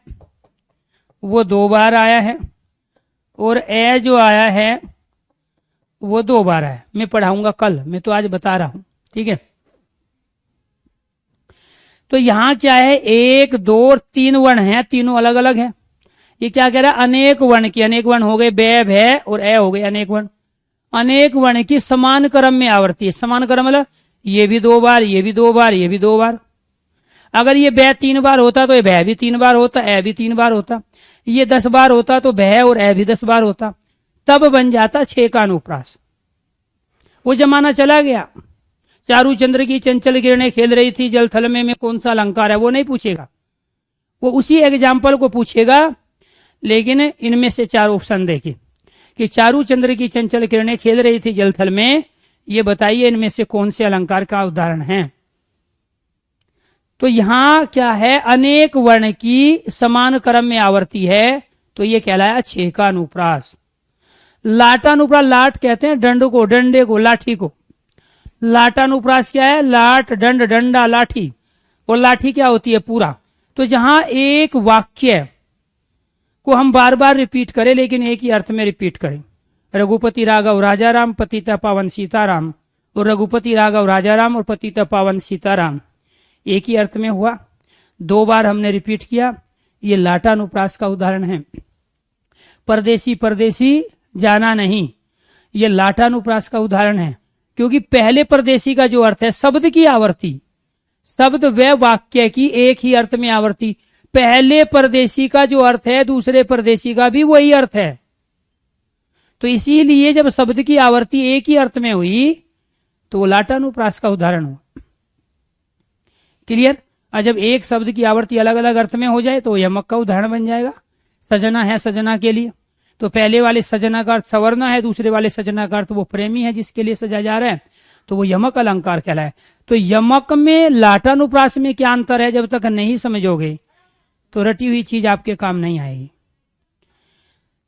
वो 2 बार आया है, और ए जो आया है वो 2 बार आया। मैं पढ़ाऊंगा कल, मैं तो आज बता रहा हूं, ठीक है। तो यहां क्या है, 1 2 और 3 वर्ण हैं, तीनों अलग अलग हैं। ये क्या कह रहा है, अनेक वर्ण की, अनेक वर्ण हो गए बे भय और ए हो गए अनेक वर्ण, अनेक वर्ण की समान क्रम में आवर्ती है। समान क्रम मतलब ये भी 2 बार, ये भी 2 बार, ये भी 2 बार। अगर ये बे 3 बार होता तो ये भय भी 3 बार होता, ए भी 3 बार होता। ये 10 बार होता तो भय और ए भी 10 बार होता, तब बन जाता 6 का अनुप्रास। वो जमाना चला गया। चारू चंद्र की चंचल किरणें खेल रही थी जल थल में कौन सा अलंकार है, वो नहीं पूछेगा, वो उसी एग्जाम्पल को पूछेगा। लेकिन इनमें से 4 ऑप्शन देखे कि चारू चंद्र की चंचल किरणें खेल रही थी जल थल में, ये बताइए इनमें से कौन से अलंकार का उदाहरण है। तो यहां क्या है, अनेक वर्ण की समान क्रम में आवर्ती है, तो ये कहलाया 6 का अनुप्रास। लाटानुप्रास, लाट कहते हैं दंड को, डंडे को, लाठी को। लाटानुप्रास क्या है, लाट दंड डंडा लाठी, और लाठी क्या होती है, पूरा। तो जहां एक वाक्य को हम बार बार रिपीट करें लेकिन एक ही अर्थ में रिपीट करें, रघुपति राघव राजा राम पतिता पावन सीताराम, और रघुपति राघव राजा राम और पतिता पावन सीताराम एक ही अर्थ में हुआ, 2 बार हमने रिपीट किया, ये लाटानुप्रास का उदाहरण है। परदेसी परदेसी जाना नहीं, ये लाटानुप्रास का उदाहरण है, क्योंकि पहले परदेसी का जो अर्थ है शब्द की आवर्ती, शब्द व वाक्य की एक ही अर्थ में आवर्ती। पहले परदेसी का जो अर्थ है दूसरे परदेसी का भी वही अर्थ है, तो इसीलिए जब शब्द की आवर्ती एक ही अर्थ में हुई तो वो लाटानुप्रास का उदाहरण हुआ। क्लियर। और जब एक शब्द की आवर्ती अलग अलग अर्थ में हो जाए तो यमक का उदाहरण बन जाएगा। सजना है सजना के लिए, तो पहले वाले सजना का अर्थ सवरना है, दूसरे वाले सजना का अर्थ वो प्रेमी है जिसके लिए सजा जा रहा है, तो वो यमक अलंकार कहलाए। तो यमक में लाटानुप्रास में क्या अंतर है, जब तक नहीं समझोगे तो रटी हुई चीज आपके काम नहीं आएगी।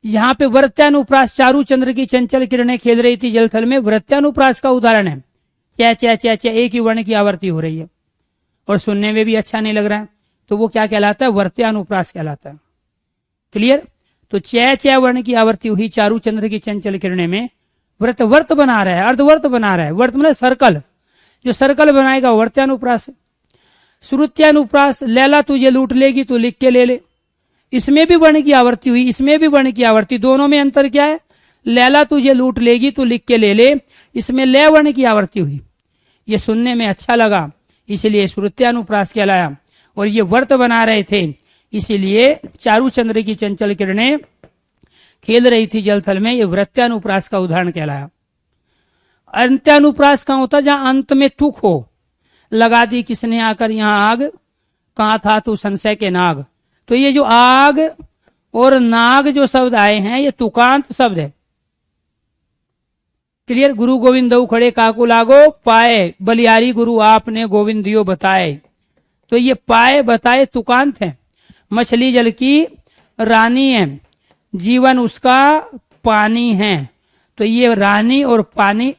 यहां पे वृत्यानुप्रास, चारू चंद्र की चंचल किरणें खेल रही थी जलथल में, वृत्यानुप्रास का उदाहरण है। च च च च एक ही वर्ण की आवर्ती हो रही है और सुनने में भी अच्छा नहीं लग रहा है, तो वो क्या कहलाता है, वृत्यानुप्रास कहलाता है। क्लियर। तो च च वर्ण की आवर्ती हुई चारू चंद्र की चंचल किरणें में, व्रत वर्त बना रहा है, अर्धवर्त बना रहा है। वर्त मतलब सर्कल, जो सर्कल बनाएगा वर्त्यानुप्रास है। श्रुत्यानुप्रास, लैला तुझे लूट लेगी तो लिख के ले ले, इसमें भी वर्ण की आवर्ती हुई, इसमें भी वर्ण की आवर्ती, दोनों में अंतर क्या है, लैला तुझे लूट लेगी तो लिख के ले ले, इसमें लय वर्ण की आवर्ती हुई, ये सुनने में अच्छा लगा इसलिए श्रुत्यानुप्रास कहलाया। और ये वर्त बना रहे थे इसीलिए चारू चंद्र की चंचल किरणें खेल रही थी जलथल में, ये वृत्यानुप्रास का उदाहरण कहलाया। अंत्यानुप्रास कहां होता, जहां अंत में तुक हो, लगा दी किसने आकर यहां आग, कहां था तू संशय के नाग। तो ये जो आग और नाग जो शब्द आए हैं ये तुकांत शब्द है। क्लियर। गुरु गोविंद दऊ खड़े काकू लागो पाए, बलियारी गुरु आपने गोविंद दियो बताए, तो ये पाए बताए तुकांत है। मछली जल की रानी है, जीवन उसका पानी है, तो ये रानी और पानी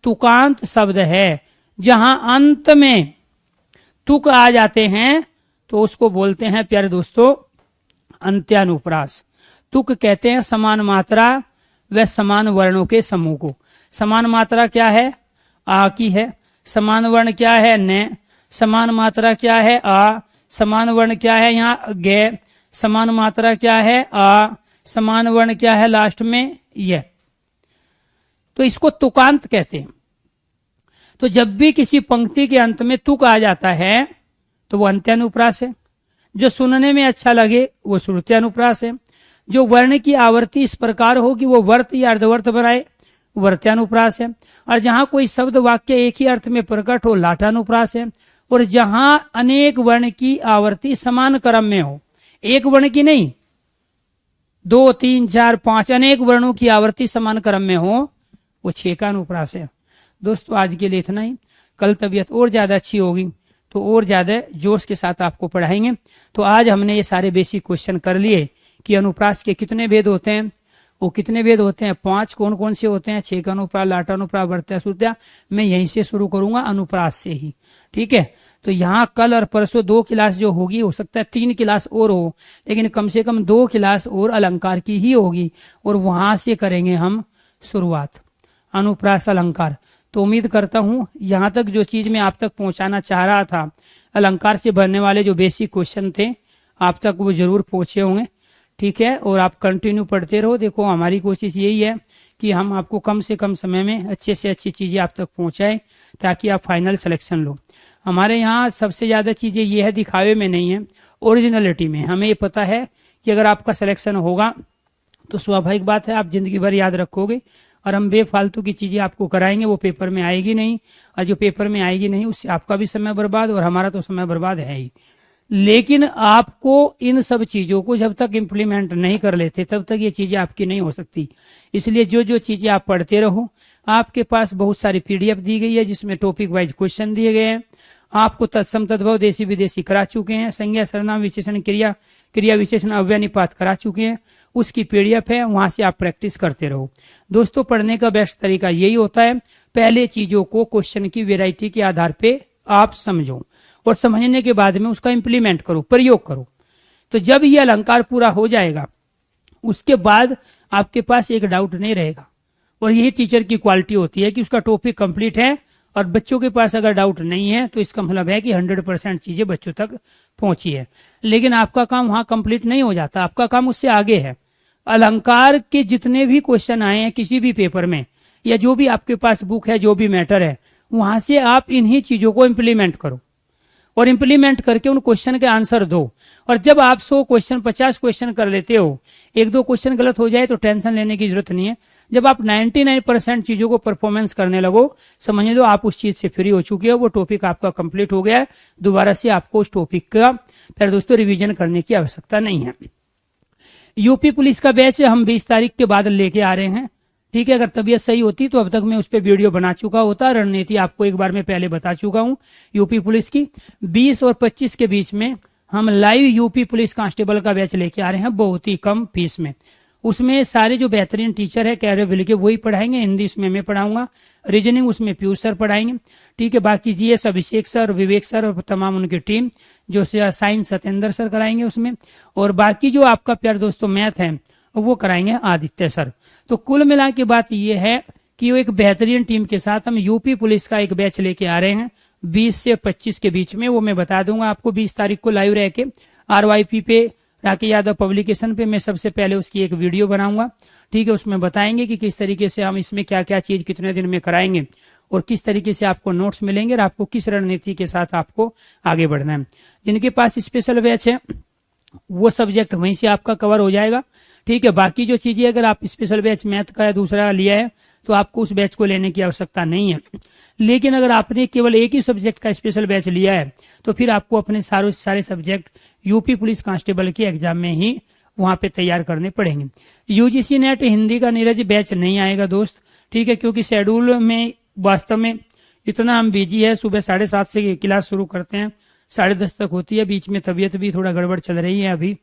तुकांत शब्द है। जहां अंत में तुक आ जाते हैं तो उसको बोलते हैं प्यारे दोस्तों अंत्यानुप्रास। तुक कहते हैं समान मात्रा व समान वर्णों के समूह को। समान मात्रा क्या है, आ की है। समान वर्ण क्या है, न। समान मात्रा क्या है, आ। समान वर्ण क्या है यहाँ, गे। समान मात्रा क्या है, आ। समान वर्ण क्या है लास्ट में, यह। तो इसको तुकांत कहते हैं। तो जब भी किसी पंक्ति के अंत में तुक आ जाता है तो वो अंत्यानुप्रास है। जो सुनने में अच्छा लगे वो श्रुत्यानुप्रास है। जो वर्ण की आवर्ती इस प्रकार हो कि वो वर्त या अर्धवर्त बनाए वर्त्यानुप्रास है। और जहां कोई शब्द वाक्य एक ही अर्थ में प्रकट हो, लाटानुप्रास है। और जहां अनेक वर्ण की आवर्ती समान क्रम में हो, एक वर्ण की नहीं, 2, 3, 4, 5 अनेक वर्णों की आवर्ती समान क्रम में हो, वो छेकानुप्रास है। दोस्तों आज के लिए इतना ही। कल तबीयत और ज्यादा अच्छी होगी तो और ज्यादा जोश के साथ आपको पढ़ाएंगे। तो आज हमने ये सारे बेसिक क्वेश्चन कर लिए कि अनुप्रास के कितने भेद होते हैं, वो कितने भेद होते हैं, 5 कौन कौन से होते हैं, छेकानुप्रास, लाटानुप्रास, वर्त्या, श्रुत्या। मैं यहीं से शुरू करूंगा, अनुप्रास से ही। ठीक है, तो यहाँ कल और परसों 2 क्लास जो होगी, हो सकता है 3 क्लास और हो, लेकिन कम से कम 2 क्लास और अलंकार की ही होगी और वहां से करेंगे हम शुरुआत, अनुप्रास अलंकार। तो उम्मीद करता हूं यहां तक जो चीज मैं आप तक पहुंचाना चाह रहा था, अलंकार से बनने वाले जो बेसिक क्वेश्चन थे आप तक वो जरूर पहुंचे होंगे। ठीक है, और आप कंटिन्यू पढ़ते रहो। देखो हमारी कोशिश यही है कि हम आपको कम से कम समय में अच्छे से अच्छी चीजें आप तक पहुंचाएं ताकि आप फाइनल सिलेक्शन लो। हमारे यहाँ सबसे ज्यादा चीजें ये है, दिखावे में नहीं है, ओरिजिनलिटी में। हमें ये पता है कि अगर आपका सिलेक्शन होगा तो स्वाभाविक बात है आप जिंदगी भर याद रखोगे, और हम बेफालतू की चीजें आपको कराएंगे वो पेपर में आएगी नहीं, और जो पेपर में आएगी नहीं उससे आपका भी समय बर्बाद और हमारा तो समय बर्बाद है ही। लेकिन आपको इन सब चीजों को जब तक इम्प्लीमेंट नहीं कर लेते तब तक ये चीजें आपकी नहीं हो सकती। इसलिए जो जो चीजें आप पढ़ते रहो, आपके पास बहुत सारी पीडीएफ दी गई है जिसमें टॉपिक वाइज क्वेश्चन दिए गए हैं। आपको तत्सम तद्भव देशी विदेशी करा चुके हैं, संज्ञा सर्वनाम विशेषण क्रिया, क्रिया विशेषण अव्यय निपात करा चुके हैं, उसकी पीडीएफ है, वहां से आप प्रैक्टिस करते रहो। दोस्तों पढ़ने का बेस्ट तरीका यही होता है, पहले चीजों को क्वेश्चन की वेराइटी के आधार पे आप समझो और समझने के बाद में उसका इंप्लीमेंट करो, प्रयोग करो। तो जब ये अलंकार पूरा हो जाएगा उसके बाद आपके पास एक डाउट नहीं रहेगा, और यही टीचर की क्वालिटी होती है कि उसका टॉपिक कंप्लीट है और बच्चों के पास अगर डाउट नहीं है तो इसका मतलब है कि 100% चीजें बच्चों तक पहुंची है। लेकिन आपका काम वहां कंप्लीट नहीं हो जाता, आपका काम उससे आगे है। अलंकार के जितने भी क्वेश्चन आए हैं किसी भी पेपर में, या जो भी आपके पास बुक है, जो भी मैटर है, वहां से आप इन्हीं चीजों को इम्प्लीमेंट करो और इम्प्लीमेंट करके उन क्वेश्चन के आंसर दो। और जब आप 100 क्वेश्चन 50 क्वेश्चन कर लेते हो, 1-2 क्वेश्चन गलत हो जाए तो टेंशन लेने की जरूरत नहीं है। जब आप 99% चीजों को परफॉर्मेंस करने लगो, समझ लो आप उस चीज से फ्री हो चुके हो, वो टॉपिक आपका कंप्लीट हो गया है। दोबारा से आपको उस टॉपिक का फिर दोस्तों रिवीजन करने की आवश्यकता नहीं है। यूपी पुलिस का बैच हम 20 तारीख के बाद लेके आ रहे हैं। ठीक है, अगर तबीयत सही होती तो अब तक मैं उस पर वीडियो बना चुका होता, रणनीति आपको एक बार मैं पहले बता चुका हूं यूपी पुलिस की। 20 और 25 के बीच में हम लाइव यूपी पुलिस कांस्टेबल का बैच लेके आ रहे हैं, बहुत ही कम फीस में। उसमें सारे जो बेहतरीन टीचर है कैरियर के वही पढ़ाएंगे, हिंदी उसमें मैं पढ़ाऊंगा, रीजनिंग उसमें पीयूष सर पढ़ाएंगे। ठीक है, बाकी जीएस अभिषेक सर, विवेक सर और तमाम उनकी टीम, जो साइंस सत्येंद्र सर कराएंगे उसमें, और बाकी जो आपका प्यार दोस्तों मैथ है वो कराएंगे आदित्य सर। तो कुल मिला के बात ये है कि वो एक बेहतरीन टीम के साथ हम यूपी पुलिस का एक बैच लेके आ रहे हैं 20 से 25 के बीच में। वो मैं बता दूंगा आपको 20 तारीख को लाइव रह के RYP पे, राकेश यादव पब्लिकेशन पे मैं सबसे पहले उसकी एक वीडियो बनाऊंगा। ठीक है, उसमें बताएंगे कि किस तरीके से हम इसमें क्या क्या चीज कितने दिन में कराएंगे और किस तरीके से आपको नोट्स मिलेंगे और आपको किस रणनीति के साथ आपको आगे बढ़ना है। जिनके पास स्पेशल बैच है वो सब्जेक्ट वहीं से आपका कवर हो जाएगा। ठीक है, बाकी जो चीजें अगर आप स्पेशल बैच मैथ का या दूसरा लिया है तो आपको उस बैच को लेने की आवश्यकता नहीं है। लेकिन अगर आपने केवल एक ही सब्जेक्ट का स्पेशल बैच लिया है तो फिर आपको अपने सारे सब्जेक्ट यूपी पुलिस कांस्टेबल के एग्जाम में ही वहां पे तैयार करने पड़ेंगे। यूजीसी नेट हिंदी का नीरज बैच नहीं आएगा दोस्त। ठीक है, क्योंकि शेड्यूल में वास्तव में इतना हम बिजी है, सुबह 7:30 से क्लास शुरू करते हैं, 10:30 तक होती है, बीच में तबीयत भी थोड़ा गड़बड़ चल रही है अभी।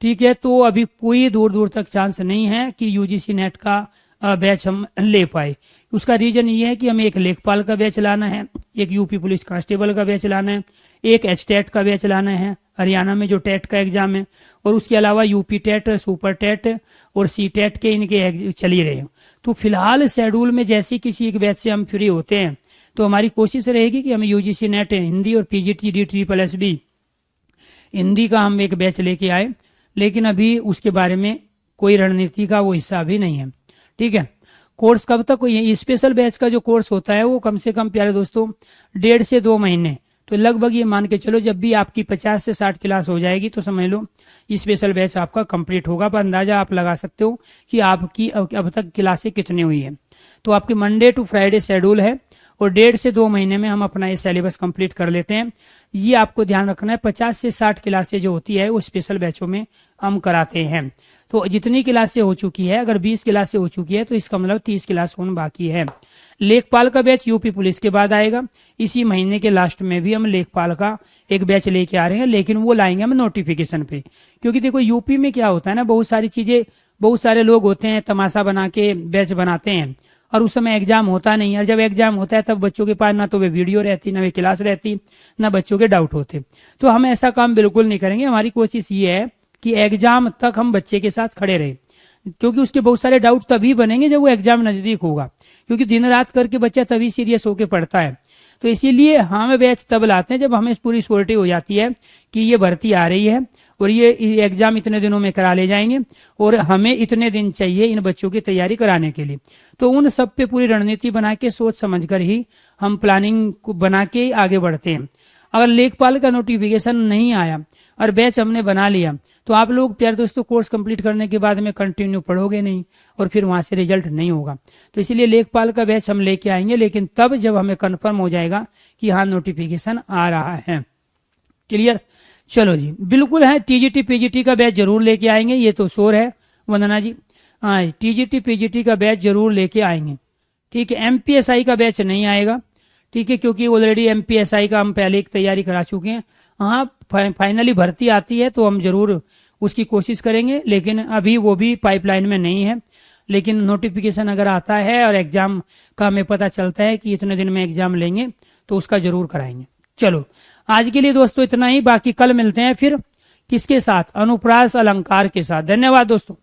ठीक है, तो अभी कोई दूर दूर तक चांस नहीं है कि यूजीसी नेट का बैच हम ले पाए। उसका रीजन ये है कि हमें एक लेखपाल का बैच लाना है, एक यूपी पुलिस कांस्टेबल का बैच लाना है, एक HTET का बैच लाना है, हरियाणा में जो टेट का एग्जाम है, और उसके अलावा यूपी टेट, सुपर टेट और CTET के इनके चल ही रहे हैं। तो फिलहाल शेड्यूल में जैसे किसी एक बैच से हम फ्री होते हैं तो हमारी कोशिश रहेगी कि हम यूजीसी नेट हिंदी और PGT DSSB हिंदी का हम एक बैच लेके आए, लेकिन अभी उसके बारे में कोई रणनीति का वो हिस्सा भी नहीं है। ठीक है, कोर्स कब तक ये स्पेशल बैच का जो कोर्स होता है वो कम से कम प्यारे दोस्तों 1.5 से 2 महीने, तो लगभग ये मान के चलो जब भी आपकी 50 से 60 क्लास हो जाएगी तो समझ लो स्पेशल बैच आपका कंप्लीट होगा। पर अंदाजा आप लगा सकते हो कि आपकी अब तक क्लासें कितनी हुई है। तो आपकी मंडे टू फ्राइडे शेड्यूल है और 1.5 से 2 महीने में हम अपना ये सिलेबस कंप्लीट कर लेते हैं। ये आपको ध्यान रखना है। 50 से 60 क्लासें जो होती है वो स्पेशल बैचों में हम कराते हैं। तो जितनी क्लासें हो चुकी है, अगर 20 क्लासें हो चुकी है तो इसका मतलब 30 क्लास होना बाकी है। लेखपाल का बैच यूपी पुलिस के बाद आएगा। इसी महीने के लास्ट में भी हम लेखपाल का एक बैच लेके आ रहे हैं, लेकिन वो लाएंगे हम नोटिफिकेशन पे। क्योंकि देखो यूपी में क्या होता है ना, बहुत सारी चीजें, बहुत सारे लोग होते हैं तमाशा बना के बैच बनाते हैं और उस समय एग्जाम होता नहीं है। और जब एग्जाम होता है तब बच्चों के पास ना तो वे वीडियो रहती, ना वे क्लास रहती, ना बच्चों के डाउट होते। तो हम ऐसा काम बिल्कुल नहीं करेंगे। हमारी कोशिश ये है कि एग्जाम तक हम बच्चे के साथ खड़े रहे, क्योंकि उसके बहुत सारे डाउट तभी बनेंगे जब वो एग्जाम नजदीक होगा, क्योंकि दिन रात करके बच्चा तभी सीरियस होकर पढ़ता है। तो इसीलिए हम बैच तब लाते हैं जब हमें पूरी श्योरिटी हो जाती है कि ये भर्ती आ रही है और ये एग्जाम इतने दिनों में करा ले जाएंगे और हमें इतने दिन चाहिए इन बच्चों की तैयारी कराने के लिए। तो उन सब पे पूरी रणनीति बना के सोच समझकर ही हम प्लानिंग को बना के आगे बढ़ते हैं। अगर लेखपाल का नोटिफिकेशन नहीं आया और बैच हमने बना लिया तो आप लोग प्यारे दोस्तों कोर्स कंप्लीट करने के बाद में कंटिन्यू पढ़ोगे नहीं और फिर वहां से रिजल्ट नहीं होगा। तो इसीलिए लेखपाल का बैच हम लेके आएंगे, लेकिन तब जब हमें कंफर्म हो जाएगा कि हाँ नोटिफिकेशन आ रहा है। क्लियर? चलो जी, बिल्कुल है। टीजीटी पीजीटी का बैच जरूर लेके आएंगे, ये तो श्योर है वंदना जी। हाँ, टीजीटी पीजीटी का बैच जरूर लेके आएंगे। ठीक है, एमपीएसआई का बैच नहीं आएगा, ठीक है, क्योंकि ऑलरेडी एमपीएसआई का हम पहले एक तैयारी करा चुके हैं। हाँ, फाइनली भर्ती आती है तो हम जरूर उसकी कोशिश करेंगे, लेकिन अभी वो भी पाइपलाइन में नहीं है। लेकिन नोटिफिकेशन अगर आता है और एग्जाम का हमें पता चलता है कि इतने दिन में एग्जाम लेंगे तो उसका जरूर कराएंगे। चलो आज के लिए दोस्तों इतना ही, बाकी कल मिलते हैं फिर किसके साथ? अनुप्रास अलंकार के साथ। धन्यवाद दोस्तों।